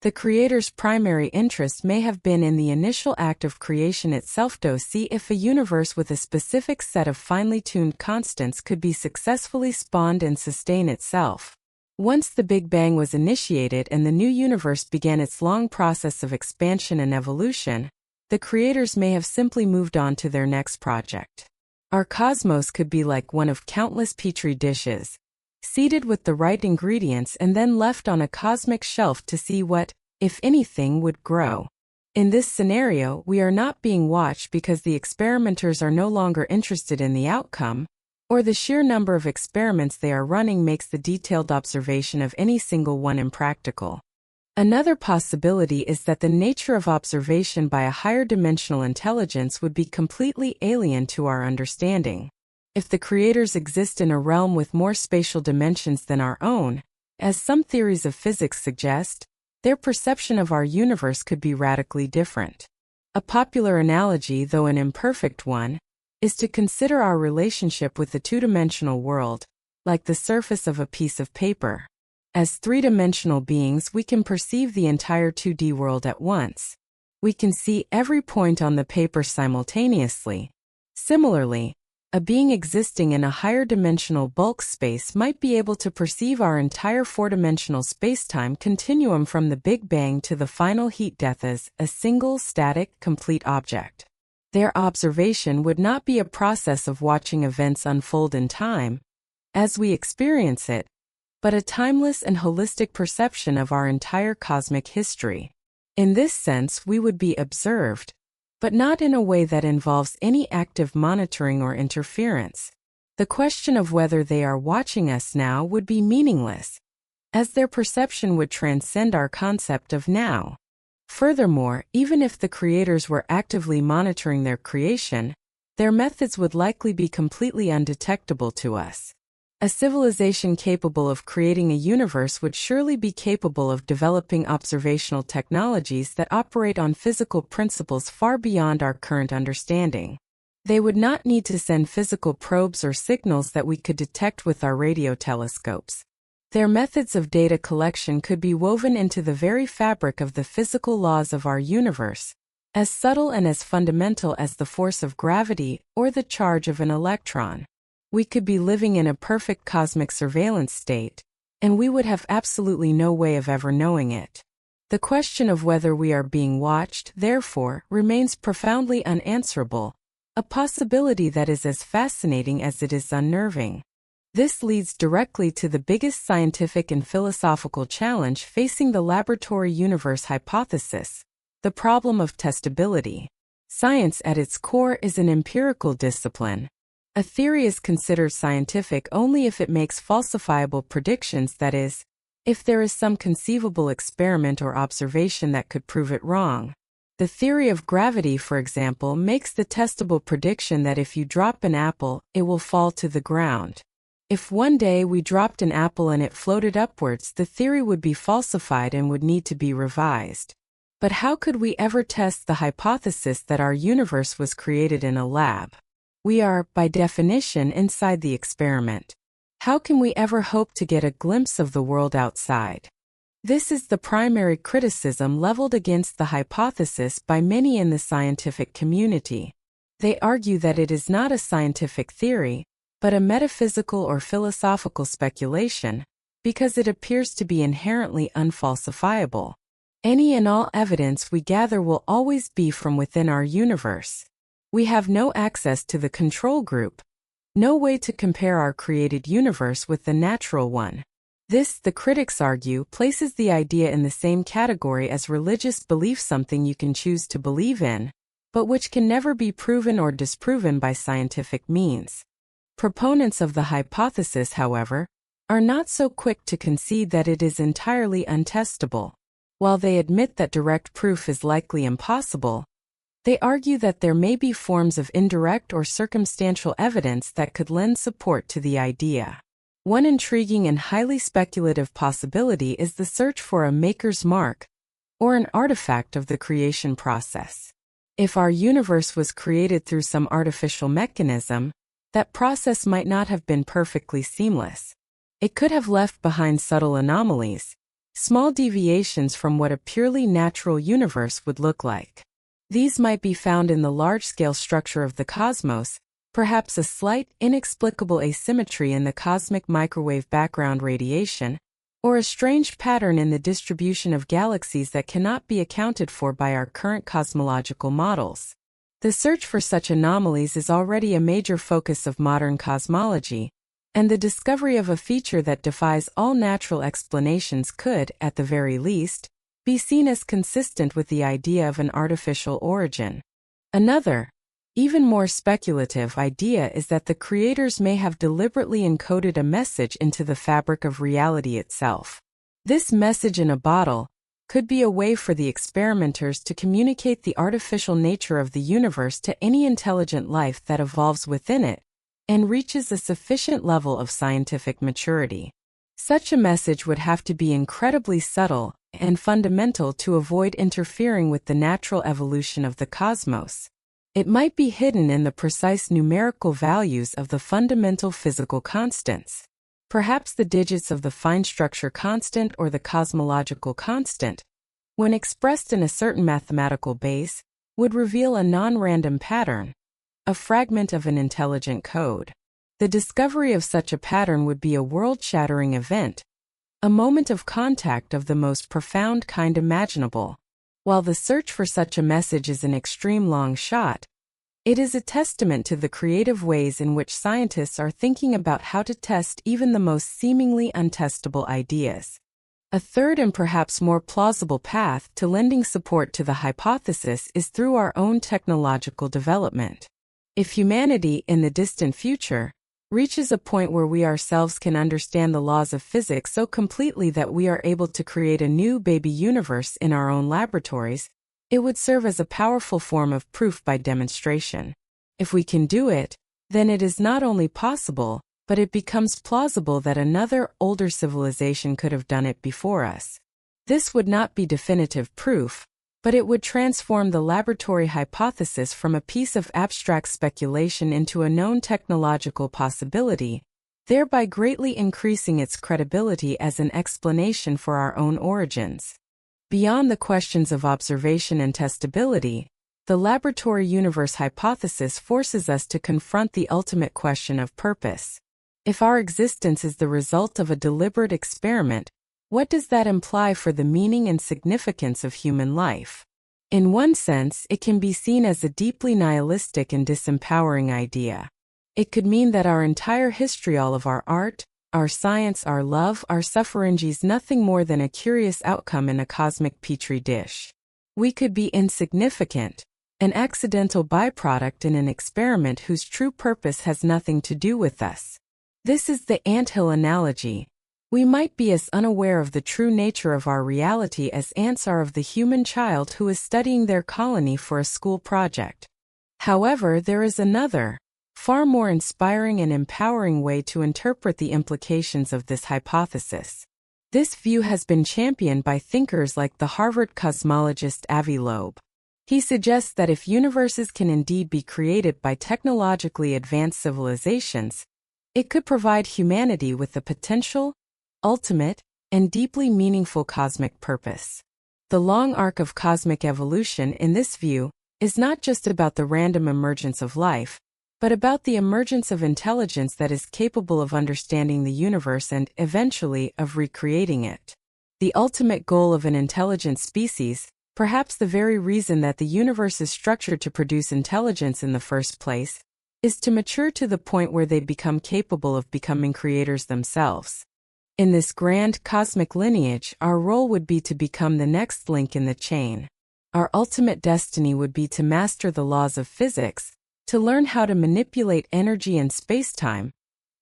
Speaker 1: The creator's primary interest may have been in the initial act of creation itself to see if a universe with a specific set of finely tuned constants could be successfully spawned and sustain itself. Once the Big Bang was initiated and the new universe began its long process of expansion and evolution, the creators may have simply moved on to their next project. Our cosmos could be like one of countless petri dishes, seeded with the right ingredients and then left on a cosmic shelf to see what, if anything, would grow. In this scenario, we are not being watched because the experimenters are no longer interested in the outcome, or the sheer number of experiments they are running makes the detailed observation of any single one impractical. Another possibility is that the nature of observation by a higher dimensional intelligence would be completely alien to our understanding. If the creators exist in a realm with more spatial dimensions than our own, as some theories of physics suggest, their perception of our universe could be radically different. A popular analogy, though an imperfect one, is to consider our relationship with the two-dimensional world, like the surface of a piece of paper. As three-dimensional beings, we can perceive the entire 2D world at once. We can see every point on the paper simultaneously. Similarly, a being existing in a higher dimensional bulk space might be able to perceive our entire four-dimensional spacetime continuum from the Big Bang to the final heat death as a single, static, complete object. Their observation would not be a process of watching events unfold in time, as we experience it, but a timeless and holistic perception of our entire cosmic history. In this sense, we would be observed, but not in a way that involves any active monitoring or interference. The question of whether they are watching us now would be meaningless, as their perception would transcend our concept of now. Furthermore, even if the creators were actively monitoring their creation, their methods would likely be completely undetectable to us. A civilization capable of creating a universe would surely be capable of developing observational technologies that operate on physical principles far beyond our current understanding. They would not need to send physical probes or signals that we could detect with our radio telescopes. Their methods of data collection could be woven into the very fabric of the physical laws of our universe, as subtle and as fundamental as the force of gravity or the charge of an electron. We could be living in a perfect cosmic surveillance state, and we would have absolutely no way of ever knowing it. The question of whether we are being watched, therefore, remains profoundly unanswerable, a possibility that is as fascinating as it is unnerving. This leads directly to the biggest scientific and philosophical challenge facing the laboratory universe hypothesis, the problem of testability. Science at its core is an empirical discipline. A theory is considered scientific only if it makes falsifiable predictions, that is, if there is some conceivable experiment or observation that could prove it wrong. The theory of gravity, for example, makes the testable prediction that if you drop an apple, it will fall to the ground. If one day we dropped an apple and it floated upwards, the theory would be falsified and would need to be revised. But how could we ever test the hypothesis that our universe was created in a lab? We are, by definition, inside the experiment. How can we ever hope to get a glimpse of the world outside? This is the primary criticism leveled against the hypothesis by many in the scientific community. They argue that it is not a scientific theory, but a metaphysical or philosophical speculation, because it appears to be inherently unfalsifiable. Any and all evidence we gather will always be from within our universe. We have no access to the control group, no way to compare our created universe with the natural one. This, the critics argue, places the idea in the same category as religious belief, something you can choose to believe in, but which can never be proven or disproven by scientific means. Proponents of the hypothesis, however, are not so quick to concede that it is entirely untestable. While they admit that direct proof is likely impossible, they argue that there may be forms of indirect or circumstantial evidence that could lend support to the idea. One intriguing and highly speculative possibility is the search for a maker's mark, or an artifact of the creation process. If our universe was created through some artificial mechanism, that process might not have been perfectly seamless. It could have left behind subtle anomalies, small deviations from what a purely natural universe would look like. These might be found in the large-scale structure of the cosmos, perhaps a slight, inexplicable asymmetry in the cosmic microwave background radiation, or a strange pattern in the distribution of galaxies that cannot be accounted for by our current cosmological models. The search for such anomalies is already a major focus of modern cosmology, and the discovery of a feature that defies all natural explanations could, at the very least, be seen as consistent with the idea of an artificial origin. Another, even more speculative idea is that the creators may have deliberately encoded a message into the fabric of reality itself. This message in a bottle could be a way for the experimenters to communicate the artificial nature of the universe to any intelligent life that evolves within it and reaches a sufficient level of scientific maturity. Such a message would have to be incredibly subtle and fundamental to avoid interfering with the natural evolution of the cosmos. It might be hidden in the precise numerical values of the fundamental physical constants. Perhaps the digits of the fine structure constant or the cosmological constant, when expressed in a certain mathematical base, would reveal a non-random pattern, a fragment of an intelligent code. The discovery of such a pattern would be a world-shattering event, a moment of contact of the most profound kind imaginable. While the search for such a message is an extreme long shot, it is a testament to the creative ways in which scientists are thinking about how to test even the most seemingly untestable ideas. A third and perhaps more plausible path to lending support to the hypothesis is through our own technological development. If humanity, in the distant future, reaches a point where we ourselves can understand the laws of physics so completely that we are able to create a new baby universe in our own laboratories, it would serve as a powerful form of proof by demonstration. If we can do it, then it is not only possible, but it becomes plausible that another, older civilization could have done it before us. This would not be definitive proof, but it would transform the laboratory hypothesis from a piece of abstract speculation into a known technological possibility, thereby greatly increasing its credibility as an explanation for our own origins. Beyond the questions of observation and testability, the laboratory universe hypothesis forces us to confront the ultimate question of purpose. If our existence is the result of a deliberate experiment, what does that imply for the meaning and significance of human life? In one sense, it can be seen as a deeply nihilistic and disempowering idea. It could mean that our entire history, all of our art, our science, our love, our suffering is nothing more than a curious outcome in a cosmic petri dish. We could be insignificant, an accidental byproduct in an experiment whose true purpose has nothing to do with us. This is the anthill analogy. We might be as unaware of the true nature of our reality as ants are of the human child who is studying their colony for a school project. However, there is another, far more inspiring and empowering way to interpret the implications of this hypothesis. This view has been championed by thinkers like the Harvard cosmologist Avi Loeb. He suggests that if universes can indeed be created by technologically advanced civilizations, it could provide humanity with the potential, ultimate, and deeply meaningful cosmic purpose. The long arc of cosmic evolution, in this view, is not just about the random emergence of life, but about the emergence of intelligence that is capable of understanding the universe and, eventually, of recreating it. The ultimate goal of an intelligent species, perhaps the very reason that the universe is structured to produce intelligence in the first place, is to mature to the point where they become capable of becoming creators themselves. In this grand cosmic lineage, our role would be to become the next link in the chain. Our ultimate destiny would be to master the laws of physics, to learn how to manipulate energy and space-time,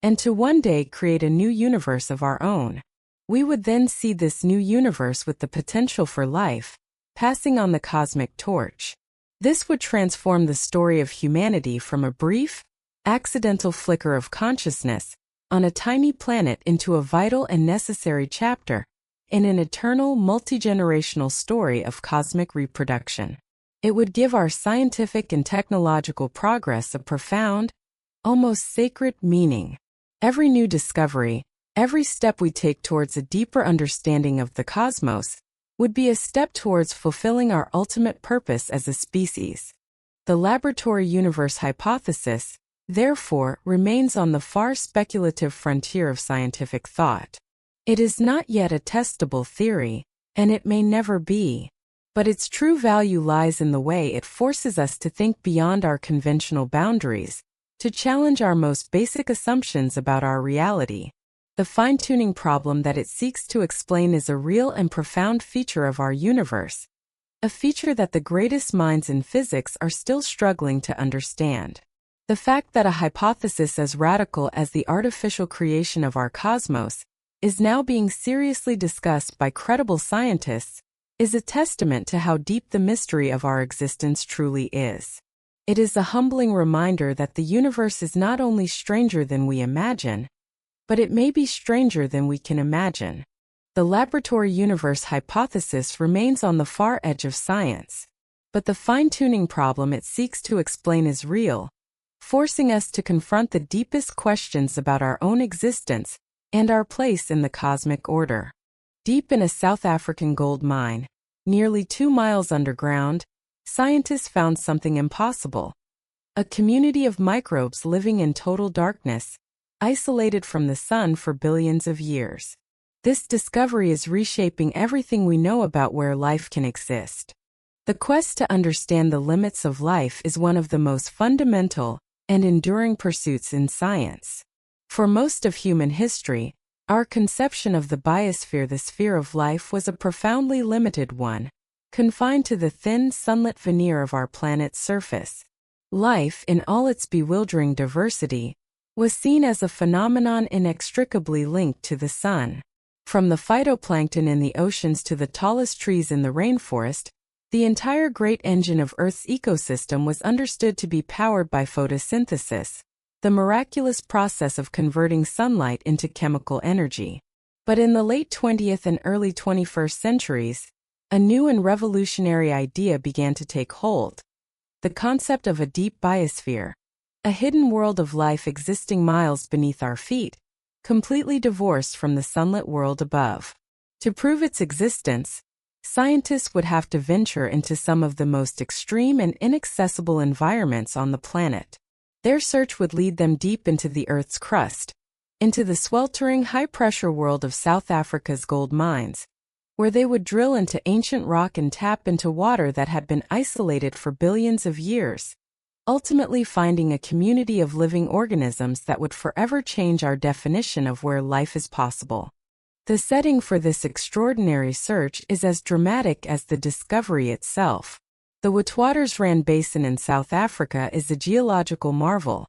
Speaker 1: and to one day create a new universe of our own. We would then see this new universe with the potential for life, passing on the cosmic torch. This would transform the story of humanity from a brief, accidental flicker of consciousness on a tiny planet into a vital and necessary chapter in an eternal, multi-generational story of cosmic reproduction. It would give our scientific and technological progress a profound, almost sacred meaning. Every new discovery, every step we take towards a deeper understanding of the cosmos, would be a step towards fulfilling our ultimate purpose as a species. The laboratory universe hypothesis, therefore, remains on the far speculative frontier of scientific thought. It is not yet a testable theory, and it may never be. But its true value lies in the way it forces us to think beyond our conventional boundaries, to challenge our most basic assumptions about our reality. The fine-tuning problem that it seeks to explain is a real and profound feature of our universe, a feature that the greatest minds in physics are still struggling to understand. The fact that a hypothesis as radical as the artificial creation of our cosmos is now being seriously discussed by credible scientists is a testament to how deep the mystery of our existence truly is. It is a humbling reminder that the universe is not only stranger than we imagine, but it may be stranger than we can imagine. The laboratory universe hypothesis remains on the far edge of science, but the fine-tuning problem it seeks to explain is real, forcing us to confront the deepest questions about our own existence and our place in the cosmic order. Deep in a South African gold mine, nearly 2 miles underground, scientists found something impossible. A community of microbes living in total darkness, isolated from the sun for billions of years. This discovery is reshaping everything we know about where life can exist. The quest to understand the limits of life is one of the most fundamental and enduring pursuits in science. For most of human history, our conception of the biosphere, the sphere of life, was a profoundly limited one, confined to the thin, sunlit veneer of our planet's surface. Life, in all its bewildering diversity, was seen as a phenomenon inextricably linked to the sun. From the phytoplankton in the oceans to the tallest trees in the rainforest, the entire great engine of Earth's ecosystem was understood to be powered by photosynthesis, the miraculous process of converting sunlight into chemical energy. But in the late 20th and early 21st centuries, a new and revolutionary idea began to take hold: the concept of a deep biosphere, a hidden world of life existing miles beneath our feet, completely divorced from the sunlit world above. To prove its existence, scientists would have to venture into some of the most extreme and inaccessible environments on the planet. Their search would lead them deep into the Earth's crust, into the sweltering high-pressure world of South Africa's gold mines, where they would drill into ancient rock and tap into water that had been isolated for billions of years, ultimately finding a community of living organisms that would forever change our definition of where life is possible. The setting for this extraordinary search is as dramatic as the discovery itself. The Witwatersrand Basin in South Africa is a geological marvel,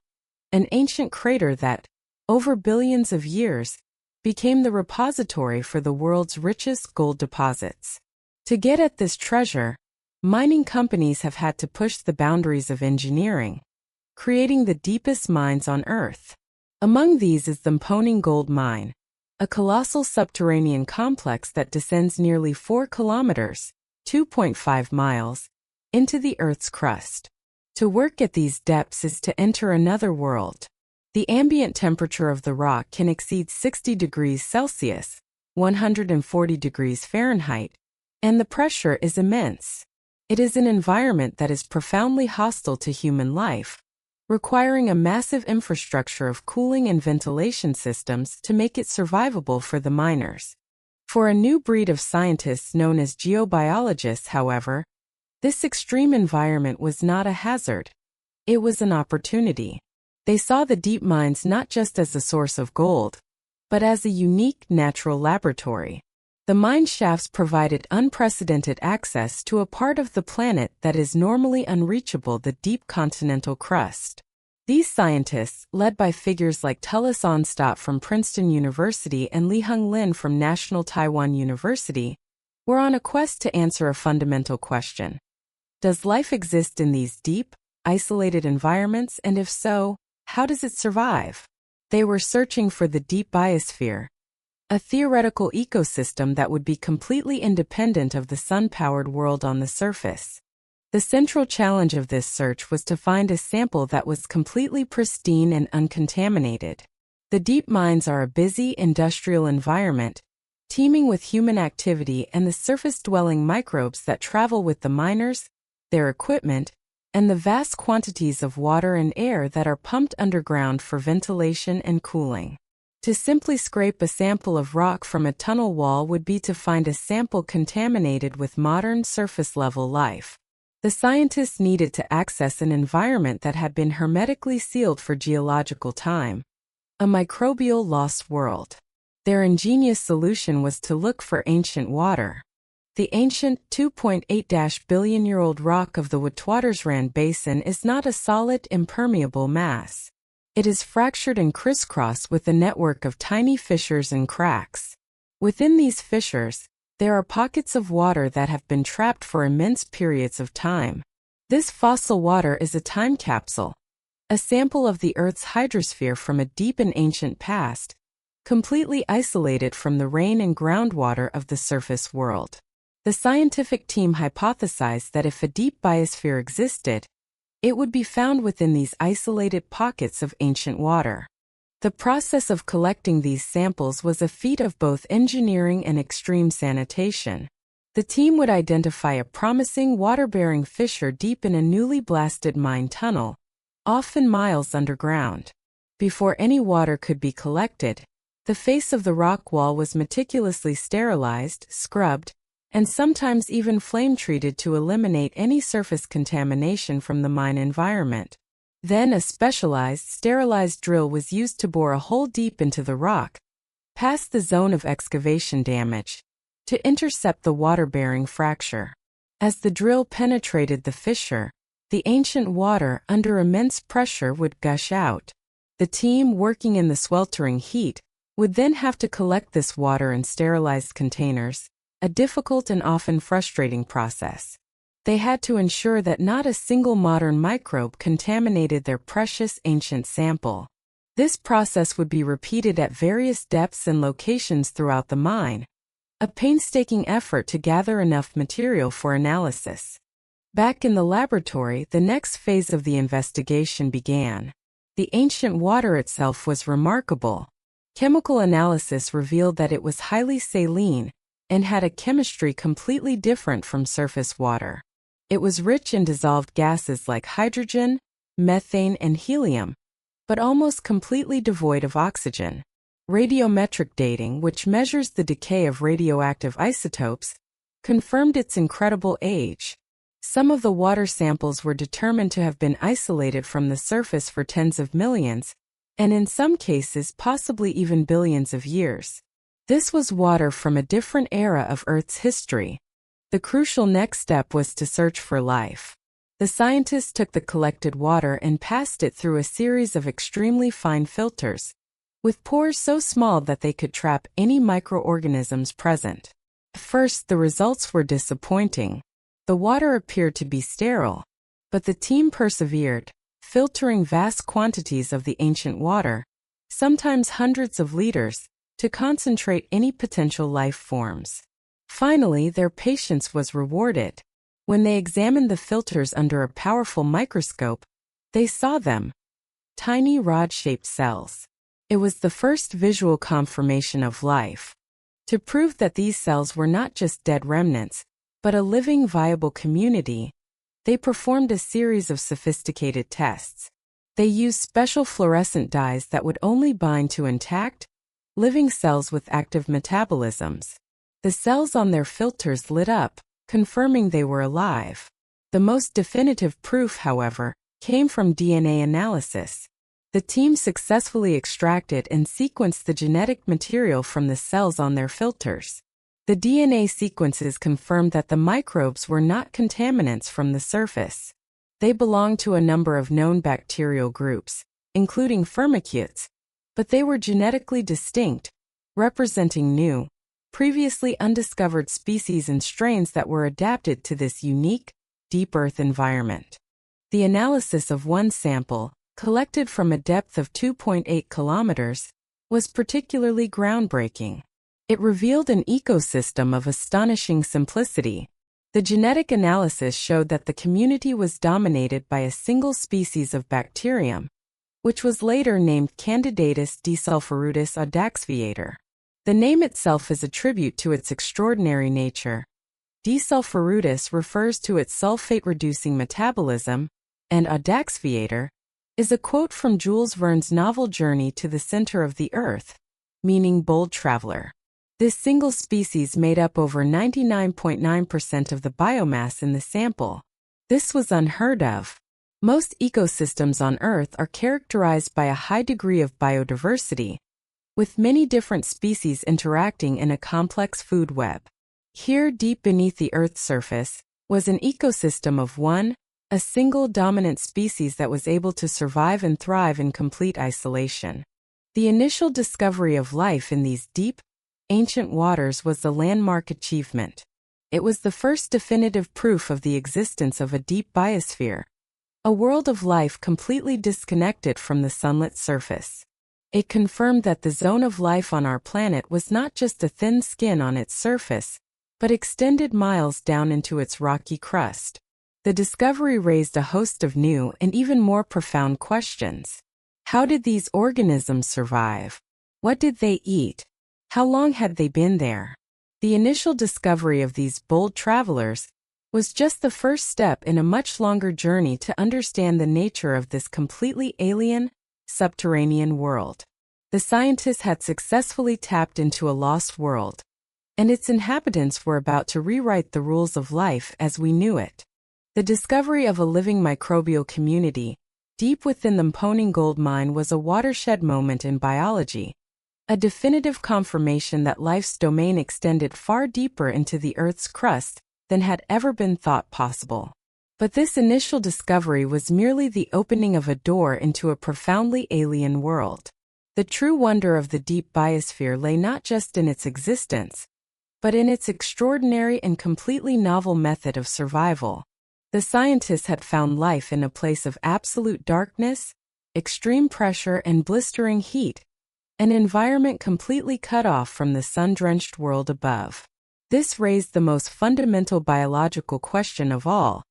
Speaker 1: an ancient crater that, over billions of years, became the repository for the world's richest gold deposits. To get at this treasure, mining companies have had to push the boundaries of engineering, creating the deepest mines on Earth. Among these is the Mponeng Gold Mine, a colossal subterranean complex that descends nearly 4 kilometers, 2.5 miles, into the Earth's crust. To work at these depths is to enter another world. The ambient temperature of the rock can exceed 60 degrees Celsius, 140 degrees Fahrenheit, and the pressure is immense. It is an environment that is profoundly hostile to human life, requiring a massive infrastructure of cooling and ventilation systems to make it survivable for the miners. For a new breed of scientists known as geobiologists, however, this extreme environment was not a hazard. It was an opportunity. They saw the deep mines not just as a source of gold, but as a unique natural laboratory. The mine shafts provided unprecedented access to a part of the planet that is normally unreachable: the deep continental crust. These scientists, led by figures like Tullis Onstadt from Princeton University and Li-Hung Lin from National Taiwan University, were on a quest to answer a fundamental question. Does life exist in these deep, isolated environments, and if so, how does it survive? They were searching for the deep biosphere, a theoretical ecosystem that would be completely independent of the sun-powered world on the surface. The central challenge of this search was to find a sample that was completely pristine and uncontaminated. The deep mines are a busy industrial environment, teeming with human activity and the surface-dwelling microbes that travel with the miners, their equipment, and the vast quantities of water and air that are pumped underground for ventilation and cooling. To simply scrape a sample of rock from a tunnel wall would be to find a sample contaminated with modern surface-level life. The scientists needed to access an environment that had been hermetically sealed for geological time, a microbial lost world. Their ingenious solution was to look for ancient water. The ancient 2.8-billion-year-old rock of the Witwatersrand Basin is not a solid, impermeable mass. It is fractured and crisscrossed with a network of tiny fissures and cracks. Within these fissures, there are pockets of water that have been trapped for immense periods of time. This fossil water is a time capsule, a sample of the Earth's hydrosphere from a deep and ancient past, completely isolated from the rain and groundwater of the surface world. The scientific team hypothesized that if a deep biosphere existed, it would be found within these isolated pockets of ancient water. The process of collecting these samples was a feat of both engineering and extreme sanitation. The team would identify a promising water-bearing fissure deep in a newly blasted mine tunnel, often miles underground. Before any water could be collected, the face of the rock wall was meticulously sterilized, scrubbed, and sometimes even flame-treated to eliminate any surface contamination from the mine environment. Then a specialized, sterilized drill was used to bore a hole deep into the rock, past the zone of excavation damage, to intercept the water-bearing fracture. As the drill penetrated the fissure, the ancient water, under immense pressure, would gush out. The team, working in the sweltering heat, would then have to collect this water in sterilized containers, a difficult and often frustrating process. They had to ensure that not a single modern microbe contaminated their precious ancient sample. This process would be repeated at various depths and locations throughout the mine, a painstaking effort to gather enough material for analysis. Back in the laboratory, the next phase of the investigation began. The ancient water itself was remarkable. Chemical analysis revealed that it was highly saline and had a chemistry completely different from surface water. It was rich in dissolved gases like hydrogen, methane, and helium, but almost completely devoid of oxygen. Radiometric dating, which measures the decay of radioactive isotopes, confirmed its incredible age. Some of the water samples were determined to have been isolated from the surface for tens of millions, and in some cases possibly even billions of years. This was water from a different era of Earth's history. The crucial next step was to search for life. The scientists took the collected water and passed it through a series of extremely fine filters, with pores so small that they could trap any microorganisms present. At first, the results were disappointing. The water appeared to be sterile, but the team persevered, filtering vast quantities of the ancient water, sometimes hundreds of liters, to concentrate any potential life forms. Finally, their patience was rewarded. When they examined the filters under a powerful microscope, they saw them. Tiny rod-shaped cells. It was the first visual confirmation of life. To prove that these cells were not just dead remnants, but a living, viable community, they performed a series of sophisticated tests. They used special fluorescent dyes that would only bind to intact, living cells with active metabolisms. The cells on their filters lit up, confirming they were alive. The most definitive proof, however, came from DNA analysis. The team successfully extracted and sequenced the genetic material from the cells on their filters. The DNA sequences confirmed that the microbes were not contaminants from the surface. They belonged to a number of known bacterial groups, including firmicutes, but they were genetically distinct, representing new, previously undiscovered species and strains that were adapted to this unique, deep Earth environment. The analysis of one sample, collected from a depth of 2.8 kilometers, was particularly groundbreaking. It revealed an ecosystem of astonishing simplicity. The genetic analysis showed that the community was dominated by a single species of bacterium, which was later named Candidatus desulfurutus audaxviator. The name itself is a tribute to its extraordinary nature. Desulfurutus refers to its sulfate-reducing metabolism, and audaxviator is a quote from Jules Verne's novel Journey to the Center of the Earth, meaning bold traveler. This single species made up over 99.9% of the biomass in the sample. This was unheard of. Most ecosystems on Earth are characterized by a high degree of biodiversity, with many different species interacting in a complex food web. Here, deep beneath the Earth's surface, was an ecosystem of a single dominant species that was able to survive and thrive in complete isolation. The initial discovery of life in these deep, ancient waters was the landmark achievement. It was the first definitive proof of the existence of a deep biosphere, a world of life completely disconnected from the sunlit surface. It confirmed that the zone of life on our planet was not just a thin skin on its surface, but extended miles down into its rocky crust. The discovery raised a host of new and even more profound questions. How did these organisms survive? What did they eat? How long had they been there? The initial discovery of these bold travelers was just the first step in a much longer journey to understand the nature of this completely alien, subterranean world. The scientists had successfully tapped into a lost world, and its inhabitants were about to rewrite the rules of life as we knew it. The discovery of a living microbial community, deep within the Mponing gold mine, was a watershed moment in biology, a definitive confirmation that life's domain extended far deeper into the Earth's crust than had ever been thought possible. But this initial discovery was merely the opening of a door into a profoundly alien world. The true wonder of the deep biosphere lay not just in its existence, but in its extraordinary and completely novel method of survival. The scientists had found life in a place of absolute darkness, extreme pressure, and blistering heat, an environment completely cut off from the sun-drenched world above. This raised the most fundamental biological question of all.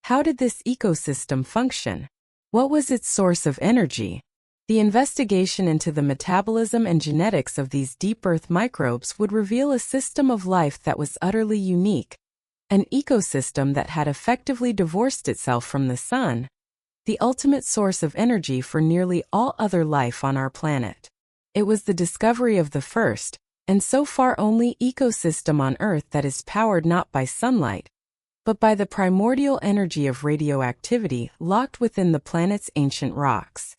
Speaker 1: How did this ecosystem function? What was its source of energy? The investigation into the metabolism and genetics of these deep earth microbes would reveal a system of life that was utterly unique, an ecosystem that had effectively divorced itself from the sun, the ultimate source of energy for nearly all other life on our planet. It was the discovery of the first, and so far only, ecosystem on Earth that is powered not by sunlight, but by the primordial energy of radioactivity locked within the planet's ancient rocks.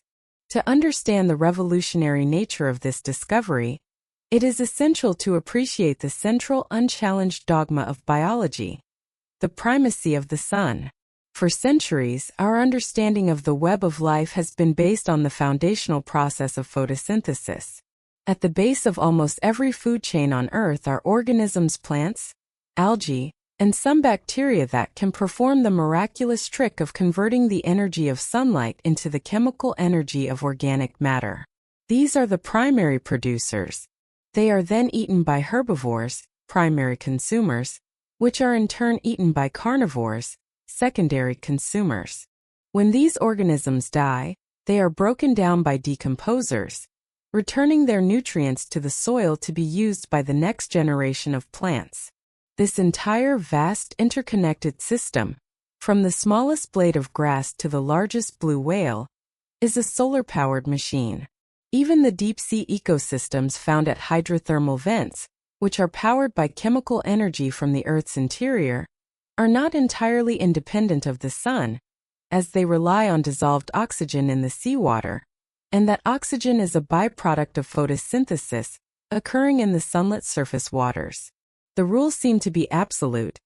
Speaker 1: To understand the revolutionary nature of this discovery, it is essential to appreciate the central unchallenged dogma of biology: the primacy of the sun. For centuries, our understanding of the web of life has been based on the foundational process of photosynthesis. At the base of almost every food chain on Earth are organisms, plants, algae, and some bacteria that can perform the miraculous trick of converting the energy of sunlight into the chemical energy of organic matter. These are the primary producers. They are then eaten by herbivores, primary consumers, which are in turn eaten by carnivores, secondary consumers. When these organisms die, they are broken down by decomposers, returning their nutrients to the soil to be used by the next generation of plants. This entire vast interconnected system, from the smallest blade of grass to the largest blue whale, is a solar-powered machine. Even the deep-sea ecosystems found at hydrothermal vents, which are powered by chemical energy from the Earth's interior, are not entirely independent of the sun, as they rely on dissolved oxygen in the seawater, and that oxygen is a byproduct of photosynthesis occurring in the sunlit surface waters. The rules seem to be absolute.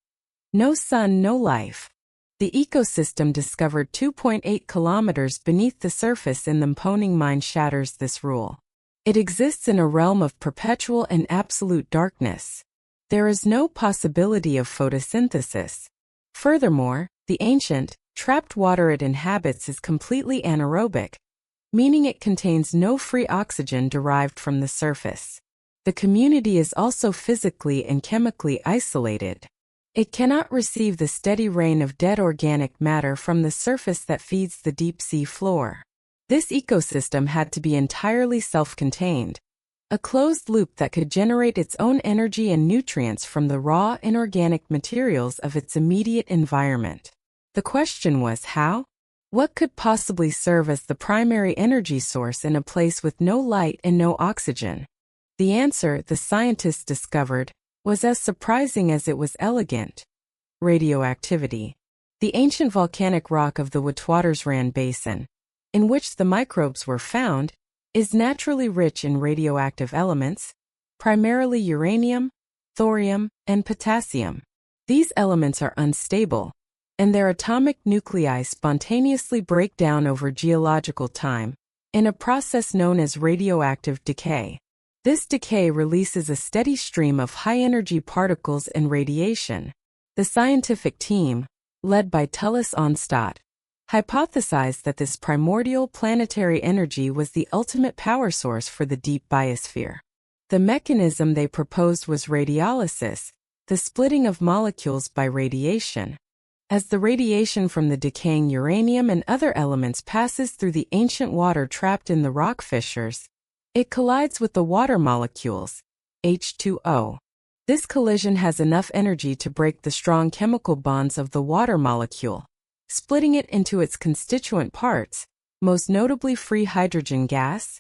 Speaker 1: No sun, no life. The ecosystem discovered 2.8 kilometers beneath the surface in the Mponing mine shatters this rule. It exists in a realm of perpetual and absolute darkness. There is no possibility of photosynthesis. Furthermore, the ancient, trapped water it inhabits is completely anaerobic, meaning it contains no free oxygen derived from the surface. The community is also physically and chemically isolated. It cannot receive the steady rain of dead organic matter from the surface that feeds the deep sea floor. This ecosystem had to be entirely self-contained, a closed loop that could generate its own energy and nutrients from the raw inorganic materials of its immediate environment. The question was how? What could possibly serve as the primary energy source in a place with no light and no oxygen? The answer, the scientists discovered, was as surprising as it was elegant: radioactivity. The ancient volcanic rock of the Witwatersrand Basin, in which the microbes were found, is naturally rich in radioactive elements, primarily uranium, thorium, and potassium. These elements are unstable, and their atomic nuclei spontaneously break down over geological time, in a process known as radioactive decay. This decay releases a steady stream of high-energy particles and radiation. The scientific team, led by Tullis Onstad, hypothesized that this primordial planetary energy was the ultimate power source for the deep biosphere. The mechanism they proposed was radiolysis, the splitting of molecules by radiation. As the radiation from the decaying uranium and other elements passes through the ancient water trapped in the rock fissures, it collides with the water molecules, H2O. This collision has enough energy to break the strong chemical bonds of the water molecule, splitting it into its constituent parts, most notably free hydrogen gas,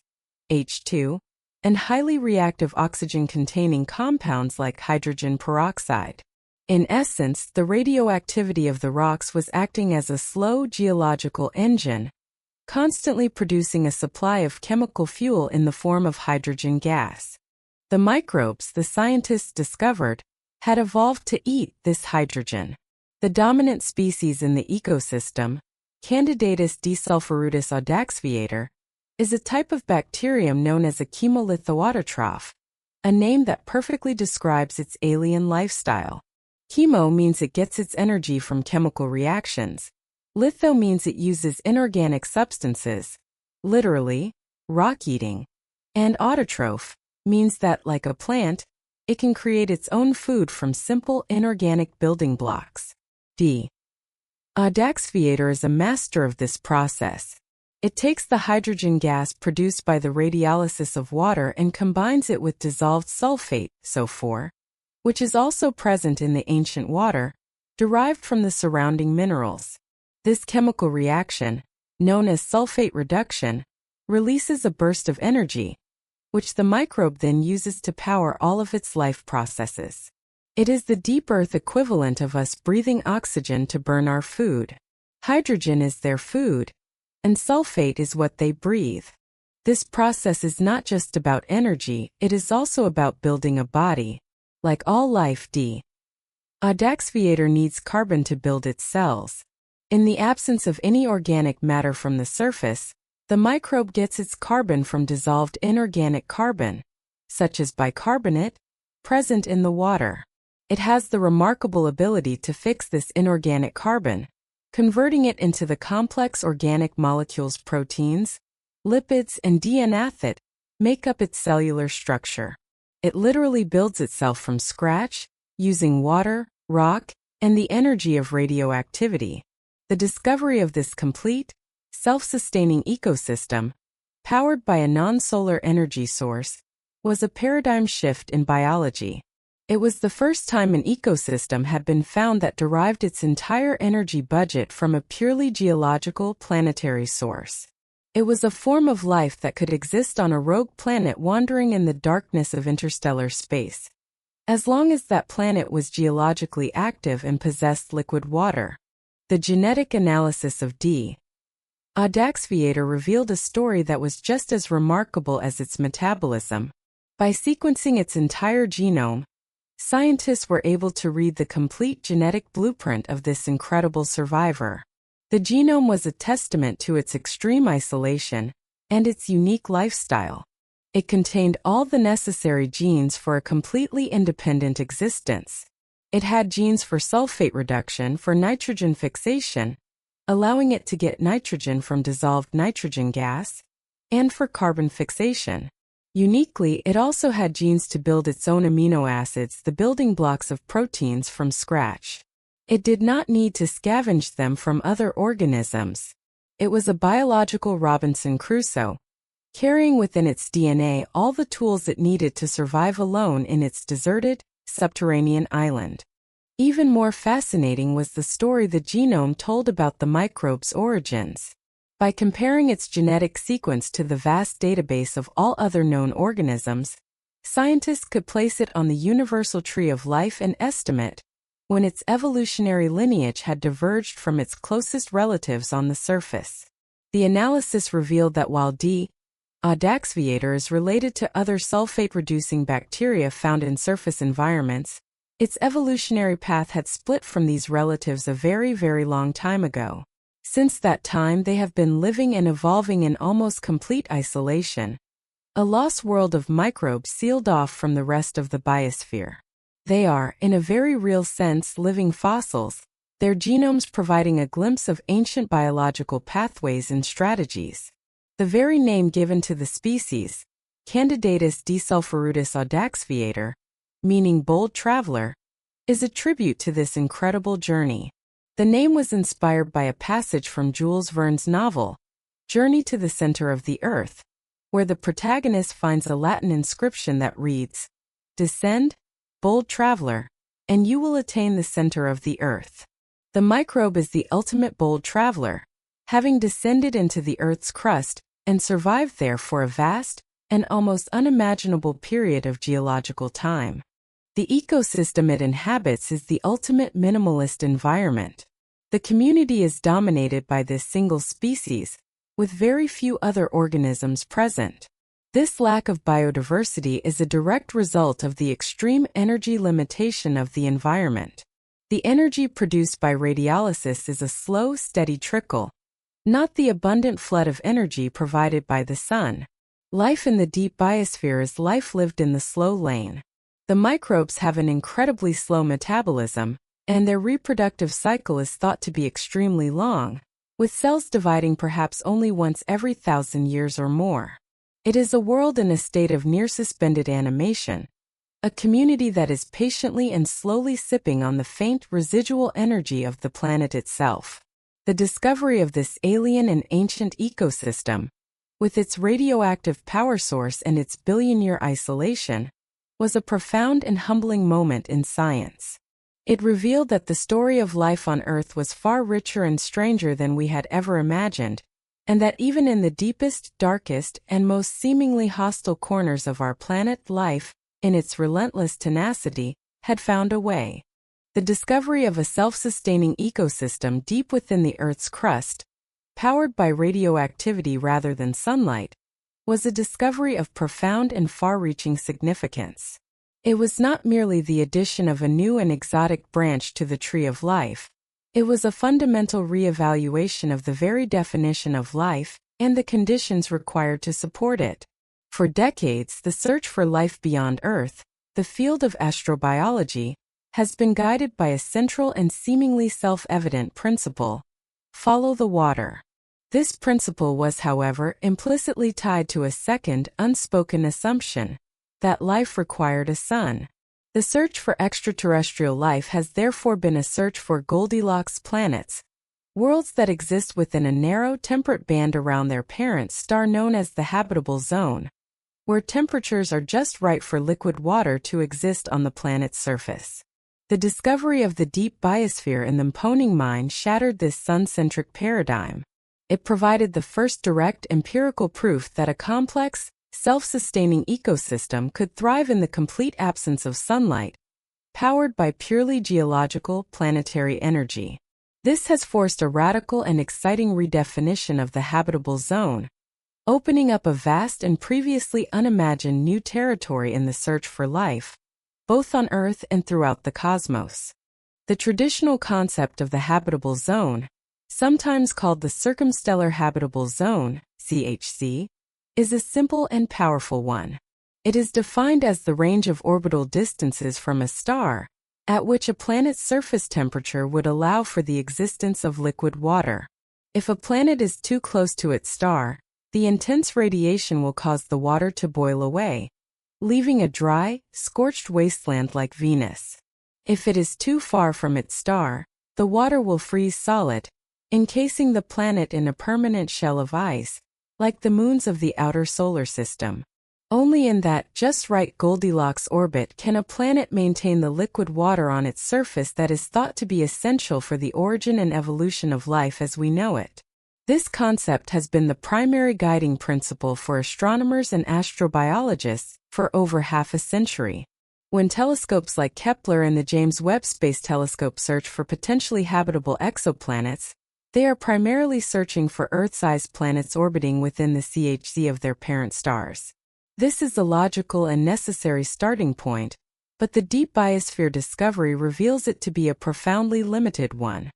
Speaker 1: H2, and highly reactive oxygen-containing compounds like hydrogen peroxide. In essence, the radioactivity of the rocks was acting as a slow geological engine, constantly producing a supply of chemical fuel in the form of hydrogen gas. The microbes, the scientists discovered, had evolved to eat this hydrogen. The dominant species in the ecosystem, Candidatus desulphurutus audaxviator, is a type of bacterium known as a chemolithoautotroph, a name that perfectly describes its alien lifestyle. Chemo means it gets its energy from chemical reactions. Litho means it uses inorganic substances, literally, rock-eating. And autotroph means that, like a plant, it can create its own food from simple inorganic building blocks. D. Audaxviator is a master of this process. It takes the hydrogen gas produced by the radiolysis of water and combines it with dissolved sulfate, SO4, which is also present in the ancient water, derived from the surrounding minerals. This chemical reaction, known as sulfate reduction, releases a burst of energy, which the microbe then uses to power all of its life processes. It is the deep earth equivalent of us breathing oxygen to burn our food. Hydrogen is their food, and sulfate is what they breathe. This process is not just about energy, it is also about building a body. Like all life, D. Audaxviator needs carbon to build its cells. In the absence of any organic matter from the surface, the microbe gets its carbon from dissolved inorganic carbon, such as bicarbonate, present in the water. It has the remarkable ability to fix this inorganic carbon, converting it into the complex organic molecules proteins, lipids, and DNA that make up its cellular structure. It literally builds itself from scratch, using water, rock, and the energy of radioactivity. The discovery of this complete, self-sustaining ecosystem, powered by a non-solar energy source, was a paradigm shift in biology. It was the first time an ecosystem had been found that derived its entire energy budget from a purely geological planetary source. It was a form of life that could exist on a rogue planet wandering in the darkness of interstellar space, as long as that planet was geologically active and possessed liquid water. The genetic analysis of D. Audaxviator revealed a story that was just as remarkable as its metabolism. By sequencing its entire genome, scientists were able to read the complete genetic blueprint of this incredible survivor. The genome was a testament to its extreme isolation and its unique lifestyle. It contained all the necessary genes for a completely independent existence. It had genes for sulfate reduction, for nitrogen fixation, allowing it to get nitrogen from dissolved nitrogen gas, and for carbon fixation. Uniquely, it also had genes to build its own amino acids, the building blocks of proteins, from scratch. It did not need to scavenge them from other organisms. It was a biological Robinson Crusoe, carrying within its DNA all the tools it needed to survive alone in its deserted, subterranean island. Even more fascinating was the story the genome told about the microbe's origins. By comparing its genetic sequence to the vast database of all other known organisms, scientists could place it on the universal tree of life and estimate when its evolutionary lineage had diverged from its closest relatives on the surface. The analysis revealed that while D. audaxviator is related to other sulfate-reducing bacteria found in surface environments, its evolutionary path had split from these relatives a very, very long time ago. Since that time, they have been living and evolving in almost complete isolation, a lost world of microbes sealed off from the rest of the biosphere. They are, in a very real sense, living fossils, their genomes providing a glimpse of ancient biological pathways and strategies. The very name given to the species, Candidatus desulphurutus audaxviator, meaning bold traveler, is a tribute to this incredible journey. The name was inspired by a passage from Jules Verne's novel, Journey to the Center of the Earth, where the protagonist finds a Latin inscription that reads, "Descend, bold traveler, and you will attain the center of the earth." The microbe is the ultimate bold traveler, having descended into the Earth's crust and survived there for a vast and almost unimaginable period of geological time. The ecosystem it inhabits is the ultimate minimalist environment. The community is dominated by this single species, with very few other organisms present. This lack of biodiversity is a direct result of the extreme energy limitation of the environment. The energy produced by radiolysis is a slow, steady trickle, not the abundant flood of energy provided by the sun. Life in the deep biosphere is life lived in the slow lane. The microbes have an incredibly slow metabolism, and their reproductive cycle is thought to be extremely long, with cells dividing perhaps only once every 1,000 years or more. It is a world in a state of near-suspended animation, a community that is patiently and slowly sipping on the faint residual energy of the planet itself. The discovery of this alien and ancient ecosystem, with its radioactive power source and its billion-year isolation, was a profound and humbling moment in science. It revealed that the story of life on Earth was far richer and stranger than we had ever imagined, and that even in the deepest, darkest, and most seemingly hostile corners of our planet, life, in its relentless tenacity, had found a way. The discovery of a self-sustaining ecosystem deep within the Earth's crust, powered by radioactivity rather than sunlight, was a discovery of profound and far-reaching significance. It was not merely the addition of a new and exotic branch to the tree of life. It was a fundamental re-evaluation of the very definition of life and the conditions required to support it. For decades, the search for life beyond Earth, the field of astrobiology, has been guided by a central and seemingly self-evident principle: follow the water. This principle was, however, implicitly tied to a second, unspoken assumption: that life required a sun. The search for extraterrestrial life has therefore been a search for Goldilocks planets, worlds that exist within a narrow, temperate band around their parent star known as the habitable zone, where temperatures are just right for liquid water to exist on the planet's surface. The discovery of the deep biosphere in the Mponing mine shattered this sun-centric paradigm. It provided the first direct empirical proof that a complex, self-sustaining ecosystem could thrive in the complete absence of sunlight, powered by purely geological, planetary energy. This has forced a radical and exciting redefinition of the habitable zone, opening up a vast and previously unimagined new territory in the search for life, both on Earth and throughout the cosmos. The traditional concept of the habitable zone, sometimes called the circumstellar habitable zone, CHZ, is a simple and powerful one. It is defined as the range of orbital distances from a star, at which a planet's surface temperature would allow for the existence of liquid water. If a planet is too close to its star, the intense radiation will cause the water to boil away, leaving a dry, scorched wasteland like Venus. If it is too far from its star, the water will freeze solid, encasing the planet in a permanent shell of ice, like the moons of the outer solar system. Only in that just right Goldilocks orbit can a planet maintain the liquid water on its surface that is thought to be essential for the origin and evolution of life as we know it. This concept has been the primary guiding principle for astronomers and astrobiologists for over half a century. When telescopes like Kepler and the James Webb Space Telescope search for potentially habitable exoplanets, they are primarily searching for Earth-sized planets orbiting within the CHZ of their parent stars. This is the logical and necessary starting point, but the deep biosphere discovery reveals it to be a profoundly limited one.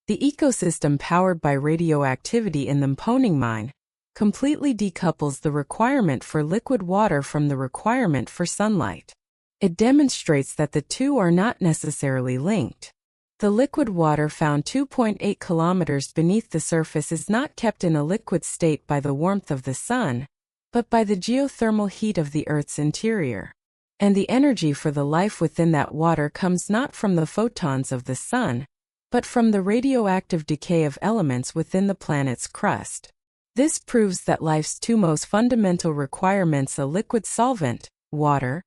Speaker 1: The ecosystem powered by radioactivity in the Mponing mine completely decouples the requirement for liquid water from the requirement for sunlight. It demonstrates that the two are not necessarily linked. The liquid water found 2.8 kilometers beneath the surface is not kept in a liquid state by the warmth of the sun, but by the geothermal heat of the Earth's interior. And the energy for the life within that water comes not from the photons of the sun, but from the radioactive decay of elements within the planet's crust. This proves that life's two most fundamental requirements, a liquid solvent, water,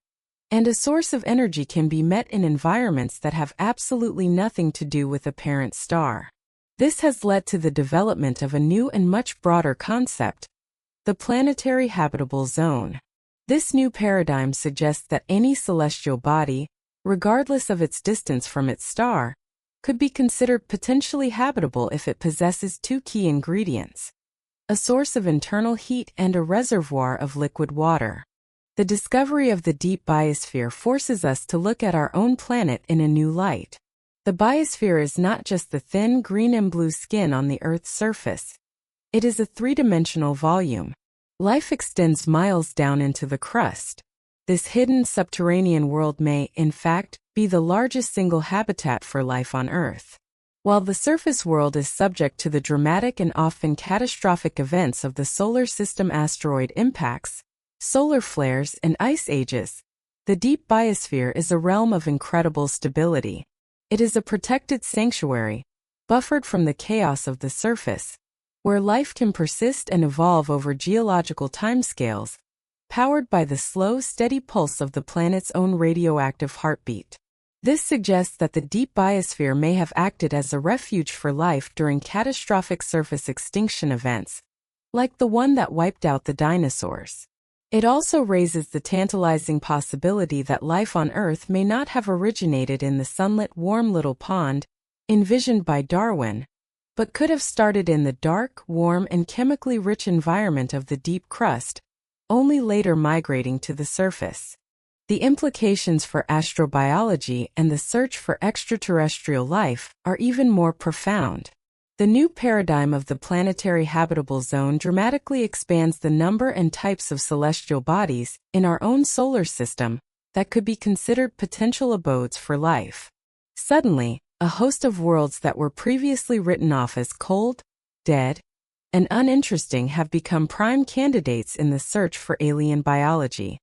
Speaker 1: and a source of energy, can be met in environments that have absolutely nothing to do with a parent star. This has led to the development of a new and much broader concept, the planetary habitable zone. This new paradigm suggests that any celestial body, regardless of its distance from its star, could be considered potentially habitable if it possesses two key ingredients: a source of internal heat and a reservoir of liquid water. The discovery of the deep biosphere forces us to look at our own planet in a new light. The biosphere is not just the thin green and blue skin on the Earth's surface. It is a three-dimensional volume. Life extends miles down into the crust. This hidden subterranean world may, in fact, be the largest single habitat for life on Earth. While the surface world is subject to the dramatic and often catastrophic events of the solar system asteroid impacts, solar flares, and ice ages, the deep biosphere is a realm of incredible stability. It is a protected sanctuary, buffered from the chaos of the surface, where life can persist and evolve over geological timescales, powered by the slow, steady pulse of the planet's own radioactive heartbeat. This suggests that the deep biosphere may have acted as a refuge for life during catastrophic surface extinction events, like the one that wiped out the dinosaurs. It also raises the tantalizing possibility that life on Earth may not have originated in the sunlit, warm little pond envisioned by Darwin, but could have started in the dark, warm, and chemically rich environment of the deep crust, only later migrating to the surface. The implications for astrobiology and the search for extraterrestrial life are even more profound. The new paradigm of the planetary habitable zone dramatically expands the number and types of celestial bodies in our own solar system that could be considered potential abodes for life. Suddenly, a host of worlds that were previously written off as cold, dead, and uninteresting have become prime candidates in the search for alien biology.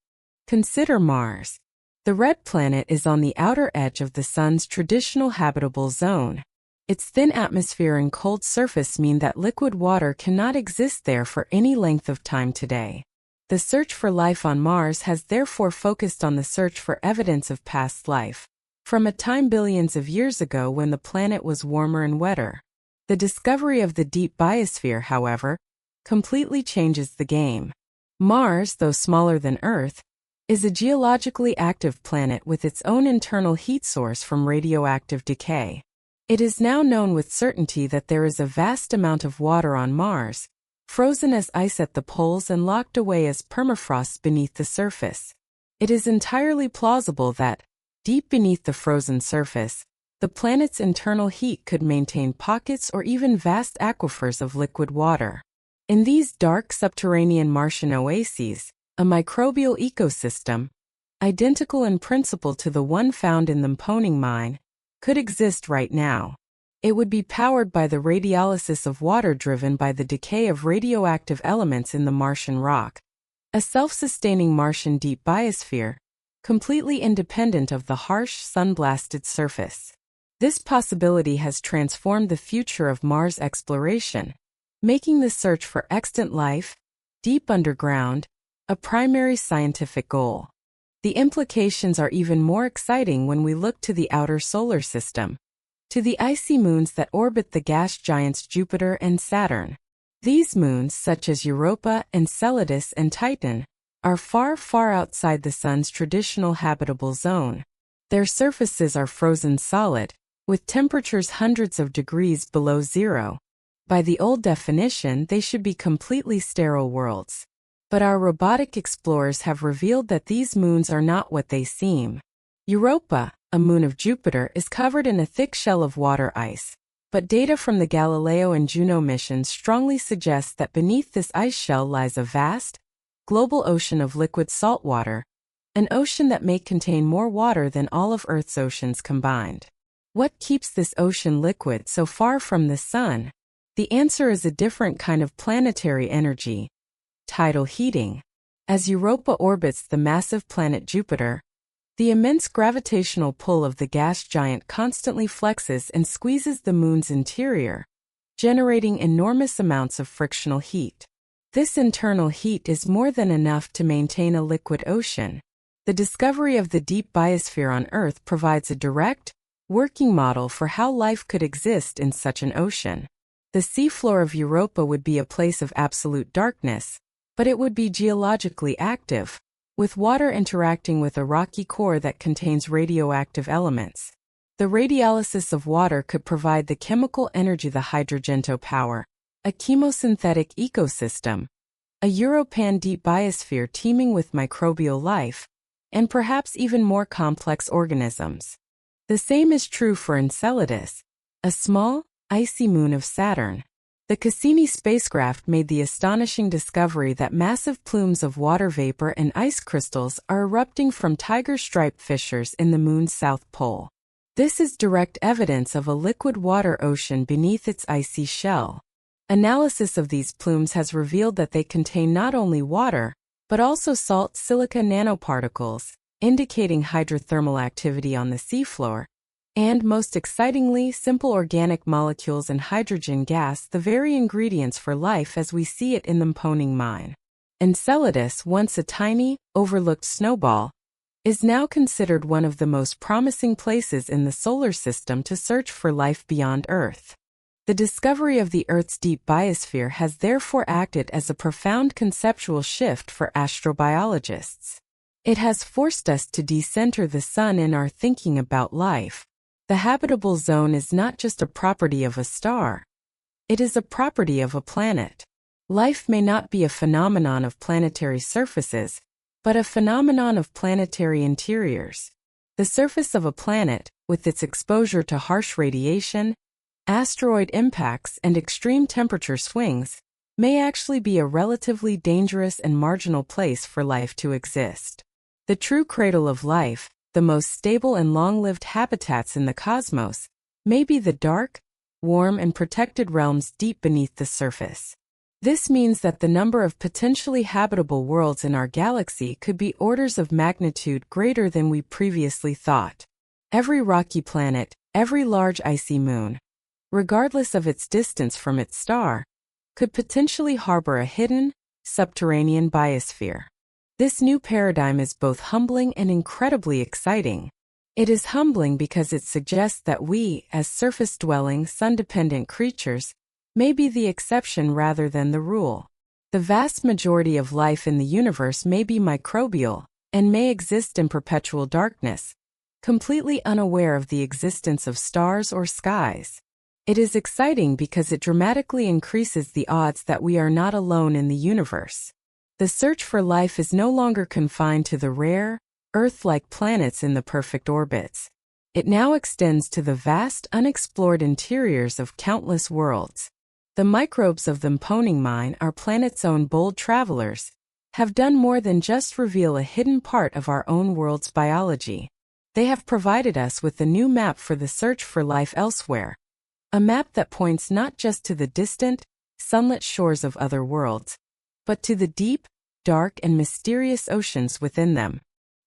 Speaker 1: Consider Mars. The red planet is on the outer edge of the Sun's traditional habitable zone. Its thin atmosphere and cold surface mean that liquid water cannot exist there for any length of time today. The search for life on Mars has therefore focused on the search for evidence of past life, from a time billions of years ago when the planet was warmer and wetter. The discovery of the deep biosphere, however, completely changes the game. Mars, though smaller than Earth, is a geologically active planet with its own internal heat source from radioactive decay. It is now known with certainty that there is a vast amount of water on Mars, frozen as ice at the poles and locked away as permafrost beneath the surface. It is entirely plausible that, deep beneath the frozen surface, the planet's internal heat could maintain pockets or even vast aquifers of liquid water. In these dark subterranean Martian oases, a microbial ecosystem, identical in principle to the one found in the Mponing mine, could exist right now. It would be powered by the radiolysis of water driven by the decay of radioactive elements in the Martian rock. A self-sustaining Martian deep biosphere, completely independent of the harsh, sun-blasted surface. This possibility has transformed the future of Mars exploration, making the search for extant life, deep underground, a primary scientific goal. The implications are even more exciting when we look to the outer solar system, to the icy moons that orbit the gas giants Jupiter and Saturn. These moons, such as Europa, Enceladus, and Titan, are far, far outside the Sun's traditional habitable zone. Their surfaces are frozen solid, with temperatures hundreds of degrees below zero. By the old definition, they should be completely sterile worlds. But our robotic explorers have revealed that these moons are not what they seem. Europa, a moon of Jupiter, is covered in a thick shell of water ice, but data from the Galileo and Juno missions strongly suggests that beneath this ice shell lies a vast, global ocean of liquid salt water, an ocean that may contain more water than all of Earth's oceans combined. What keeps this ocean liquid so far from the Sun? The answer is a different kind of planetary energy: tidal heating. As Europa orbits the massive planet Jupiter, the immense gravitational pull of the gas giant constantly flexes and squeezes the moon's interior, generating enormous amounts of frictional heat. This internal heat is more than enough to maintain a liquid ocean. The discovery of the deep biosphere on Earth provides a direct, working model for how life could exist in such an ocean. The seafloor of Europa would be a place of absolute darkness, but it would be geologically active, with water interacting with a rocky core that contains radioactive elements. The radiolysis of water could provide the chemical energy, the hydrogento power, a chemosynthetic ecosystem, a European deep biosphere teeming with microbial life, and perhaps even more complex organisms. The same is true for Enceladus, a small, icy moon of Saturn. The Cassini spacecraft made the astonishing discovery that massive plumes of water vapor and ice crystals are erupting from tiger-striped fissures in the moon's south pole. This is direct evidence of a liquid water ocean beneath its icy shell. Analysis of these plumes has revealed that they contain not only water, but also salt silica nanoparticles, indicating hydrothermal activity on the seafloor, and, most excitingly, simple organic molecules and hydrogen gas, the very ingredients for life as we see it in the Mponing mine. Enceladus, once a tiny, overlooked snowball, is now considered one of the most promising places in the solar system to search for life beyond Earth. The discovery of the Earth's deep biosphere has therefore acted as a profound conceptual shift for astrobiologists. It has forced us to decenter the sun in our thinking about life. The habitable zone is not just a property of a star. It is a property of a planet. Life may not be a phenomenon of planetary surfaces, but a phenomenon of planetary interiors. The surface of a planet, with its exposure to harsh radiation, asteroid impacts, and extreme temperature swings, may actually be a relatively dangerous and marginal place for life to exist. The true cradle of life, the most stable and long-lived habitats in the cosmos, may be the dark, warm, and protected realms deep beneath the surface. This means that the number of potentially habitable worlds in our galaxy could be orders of magnitude greater than we previously thought. Every rocky planet, every large icy moon, regardless of its distance from its star, could potentially harbor a hidden, subterranean biosphere. This new paradigm is both humbling and incredibly exciting. It is humbling because it suggests that we, as surface-dwelling, sun-dependent creatures, may be the exception rather than the rule. The vast majority of life in the universe may be microbial, and may exist in perpetual darkness, completely unaware of the existence of stars or skies. It is exciting because it dramatically increases the odds that we are not alone in the universe. The search for life is no longer confined to the rare, Earth-like planets in the perfect orbits. It now extends to the vast, unexplored interiors of countless worlds. The microbes of the Mponing mine, our planet's own bold travelers, have done more than just reveal a hidden part of our own world's biology. They have provided us with a new map for the search for life elsewhere. A map that points not just to the distant, sunlit shores of other worlds, but to the deep, dark, and mysterious oceans within them.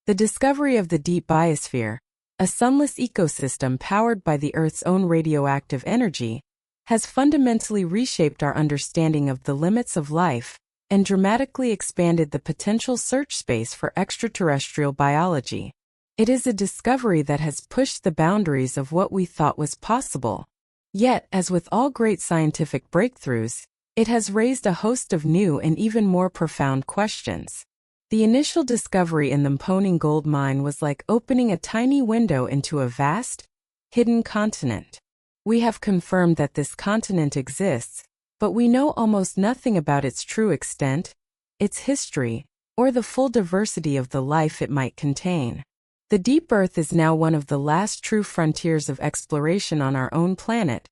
Speaker 1: The discovery of the deep biosphere, a sunless ecosystem powered by the Earth's own radioactive energy, has fundamentally reshaped our understanding of the limits of life and dramatically expanded the potential search space for extraterrestrial biology. It is a discovery that has pushed the boundaries of what we thought was possible. Yet, as with all great scientific breakthroughs, it has raised a host of new and even more profound questions. The initial discovery in the Mponing gold mine was like opening a tiny window into a vast, hidden continent. We have confirmed that this continent exists, but we know almost nothing about its true extent, its history, or the full diversity of the life it might contain. The deep Earth is now one of the last true frontiers of exploration on our own planet,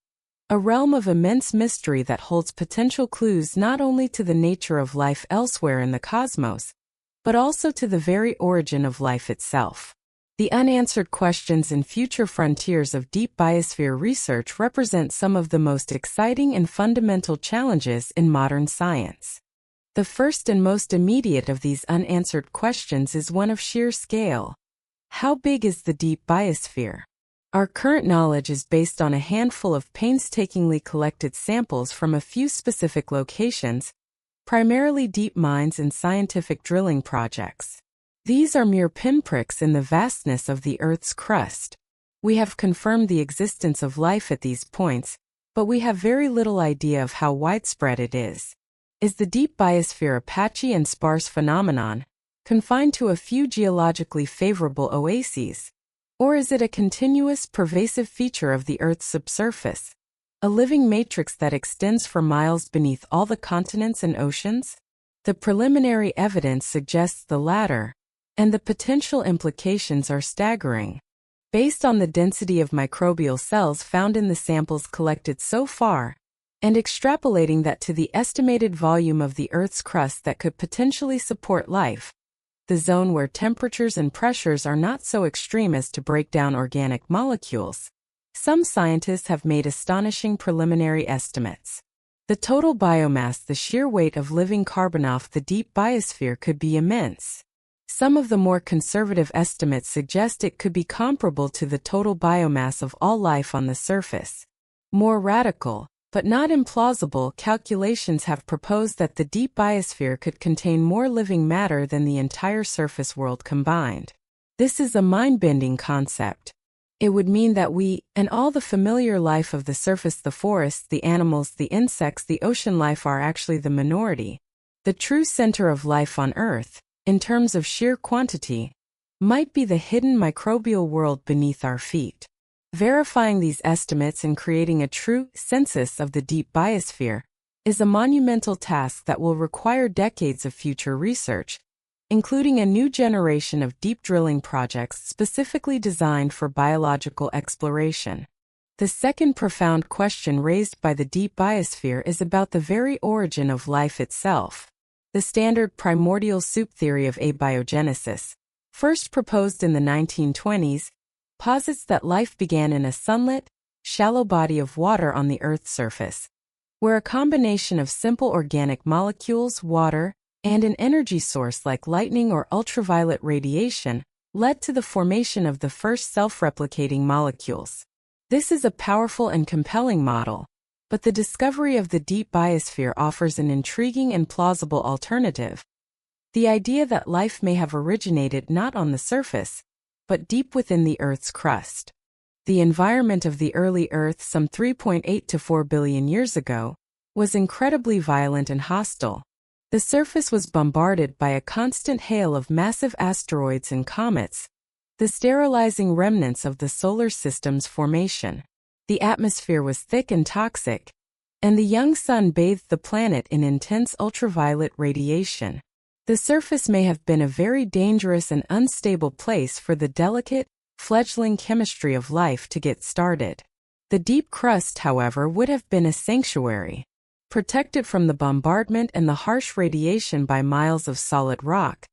Speaker 1: a realm of immense mystery that holds potential clues not only to the nature of life elsewhere in the cosmos, but also to the very origin of life itself. The unanswered questions and future frontiers of deep biosphere research represent some of the most exciting and fundamental challenges in modern science. The first and most immediate of these unanswered questions is one of sheer scale. How big is the deep biosphere? Our current knowledge is based on a handful of painstakingly collected samples from a few specific locations, primarily deep mines and scientific drilling projects. These are mere pinpricks in the vastness of the Earth's crust. We have confirmed the existence of life at these points, but we have very little idea of how widespread it is. Is the deep biosphere a patchy and sparse phenomenon, confined to a few geologically favorable oases? Or is it a continuous, pervasive feature of the Earth's subsurface, a living matrix that extends for miles beneath all the continents and oceans? The preliminary evidence suggests the latter, and the potential implications are staggering. Based on the density of microbial cells found in the samples collected so far, and extrapolating that to the estimated volume of the Earth's crust that could potentially support life, the zone where temperatures and pressures are not so extreme as to break down organic molecules, some scientists have made astonishing preliminary estimates. The total biomass, the sheer weight of living carbon off the deep biosphere, could be immense. Some of the more conservative estimates suggest it could be comparable to the total biomass of all life on the surface. More radical, but not implausible, calculations have proposed that the deep biosphere could contain more living matter than the entire surface world combined. This is a mind-bending concept. It would mean that we, and all the familiar life of the surface, the forests, the animals, the insects, the ocean life, are actually the minority. The true center of life on Earth, in terms of sheer quantity, might be the hidden microbial world beneath our feet. Verifying these estimates and creating a true census of the deep biosphere is a monumental task that will require decades of future research, including a new generation of deep drilling projects specifically designed for biological exploration. The second profound question raised by the deep biosphere is about the very origin of life itself. The standard primordial soup theory of abiogenesis, first proposed in the 1920s, posits that life began in a sunlit, shallow body of water on the Earth's surface, where a combination of simple organic molecules, water, and an energy source like lightning or ultraviolet radiation led to the formation of the first self-replicating molecules. This is a powerful and compelling model, but the discovery of the deep biosphere offers an intriguing and plausible alternative: the idea that life may have originated not on the surface, but deep within the Earth's crust. The environment of the early Earth, some 3.8 to 4 billion years ago, was incredibly violent and hostile. The surface was bombarded by a constant hail of massive asteroids and comets, the sterilizing remnants of the solar system's formation. The atmosphere was thick and toxic, and the young sun bathed the planet in intense ultraviolet radiation. The surface may have been a very dangerous and unstable place for the delicate, fledgling chemistry of life to get started. The deep crust, however, would have been a sanctuary, protected from the bombardment and the harsh radiation by miles of solid rock.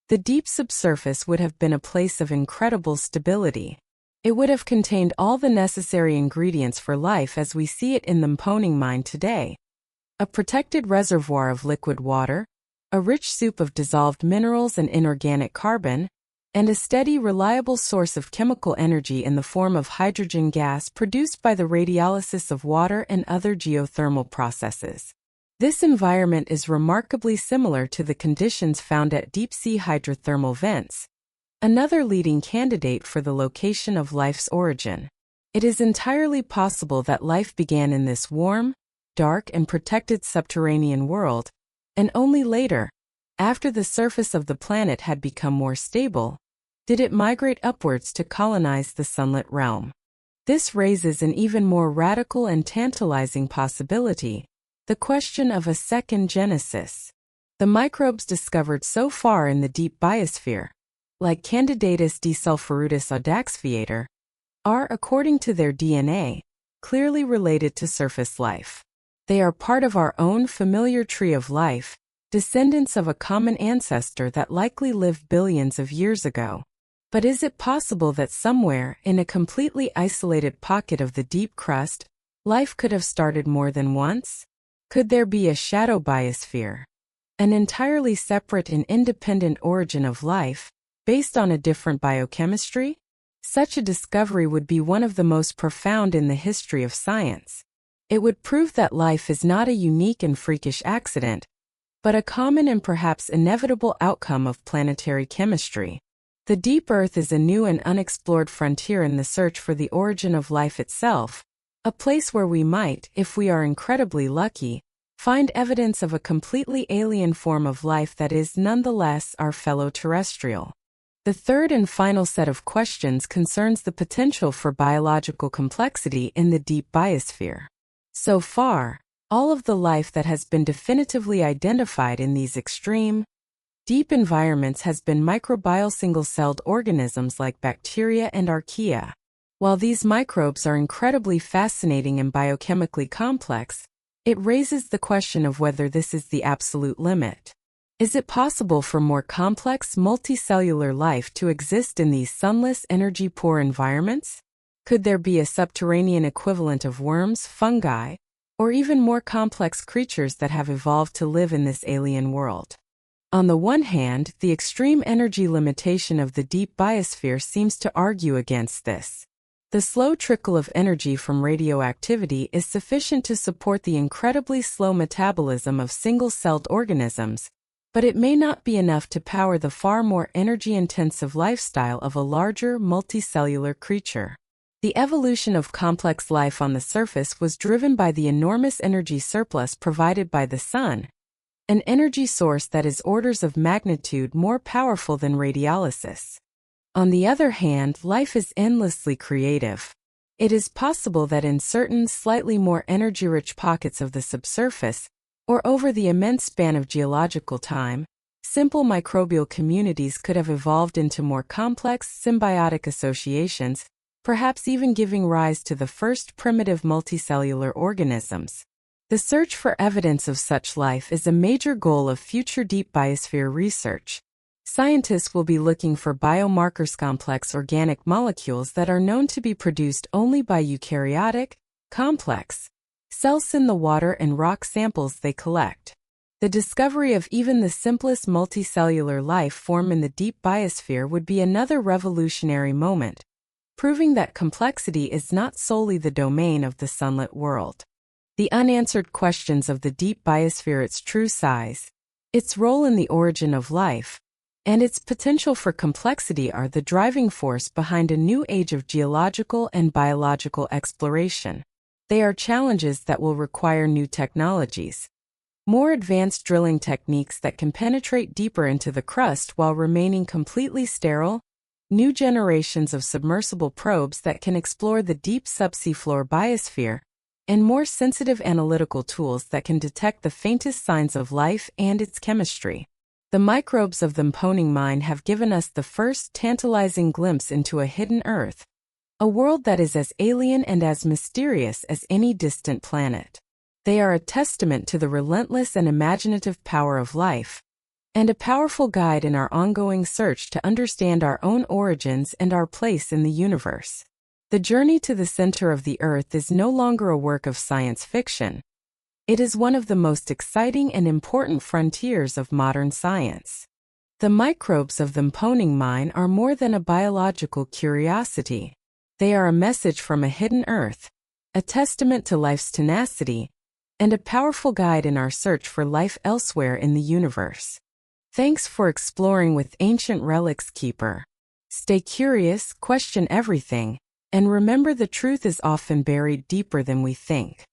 Speaker 1: The deep subsurface would have been a place of incredible stability. It would have contained all the necessary ingredients for life as we see it in the Mponing mine today: a protected reservoir of liquid water, a rich soup of dissolved minerals and inorganic carbon, and a steady, reliable source of chemical energy in the form of hydrogen gas produced by the radiolysis of water and other geothermal processes. This environment is remarkably similar to the conditions found at deep-sea hydrothermal vents, another leading candidate for the location of life's origin. It is entirely possible that life began in this warm, dark, and protected subterranean world, and only later, after the surface of the planet had become more stable, did it migrate upwards to colonize the sunlit realm. This raises an even more radical and tantalizing possibility: the question of a second genesis. The microbes discovered so far in the deep biosphere, like Candidatus desulphurutus audaxviator, are, according to their DNA, clearly related to surface life. They are part of our own familiar tree of life, descendants of a common ancestor that likely lived billions of years ago. But is it possible that somewhere, in a completely isolated pocket of the deep crust, life could have started more than once? Could there be a shadow biosphere, an entirely separate and independent origin of life, based on a different biochemistry? Such a discovery would be one of the most profound in the history of science. It would prove that life is not a unique and freakish accident, but a common and perhaps inevitable outcome of planetary chemistry. The deep Earth is a new and unexplored frontier in the search for the origin of life itself, a place where we might, if we are incredibly lucky, find evidence of a completely alien form of life that is nonetheless our fellow terrestrial. The third and final set of questions concerns the potential for biological complexity in the deep biosphere. So far, all of the life that has been definitively identified in these extreme, deep environments has been microbial single-celled organisms like bacteria and archaea. While these microbes are incredibly fascinating and biochemically complex, it raises the question of whether this is the absolute limit. Is it possible for more complex multicellular life to exist in these sunless, energy-poor environments? Could there be a subterranean equivalent of worms, fungi, or even more complex creatures that have evolved to live in this alien world? On the one hand, the extreme energy limitation of the deep biosphere seems to argue against this. The slow trickle of energy from radioactivity is sufficient to support the incredibly slow metabolism of single-celled organisms, but it may not be enough to power the far more energy-intensive lifestyle of a larger, multicellular creature. The evolution of complex life on the surface was driven by the enormous energy surplus provided by the sun, an energy source that is orders of magnitude more powerful than radiolysis. On the other hand, life is endlessly creative. It is possible that in certain slightly more energy-rich pockets of the subsurface, or over the immense span of geological time, simple microbial communities could have evolved into more complex symbiotic associations, perhaps even giving rise to the first primitive multicellular organisms. The search for evidence of such life is a major goal of future deep biosphere research. Scientists will be looking for biomarkers, complex organic molecules that are known to be produced only by eukaryotic, complex cells in the water and rock samples they collect. The discovery of even the simplest multicellular life form in the deep biosphere would be another revolutionary moment, proving that complexity is not solely the domain of the sunlit world. The unanswered questions of the deep biosphere, its true size, its role in the origin of life, and its potential for complexity are the driving force behind a new age of geological and biological exploration. They are challenges that will require new technologies, more advanced drilling techniques that can penetrate deeper into the crust while remaining completely sterile, new generations of submersible probes that can explore the deep subsea floor biosphere, and more sensitive analytical tools that can detect the faintest signs of life and its chemistry. The microbes of the Mponing mine have given us the first tantalizing glimpse into a hidden Earth, a world that is as alien and as mysterious as any distant planet. They are a testament to the relentless and imaginative power of life, and a powerful guide in our ongoing search to understand our own origins and our place in the universe. The journey to the center of the Earth is no longer a work of science fiction. It is one of the most exciting and important frontiers of modern science. The microbes of the Mponing mine are more than a biological curiosity. They are a message from a hidden Earth, a testament to life's tenacity, and a powerful guide in our search for life elsewhere in the universe. Thanks for exploring with Ancient Relics Keeper. Stay curious, question everything, and remember the truth is often buried deeper than we think.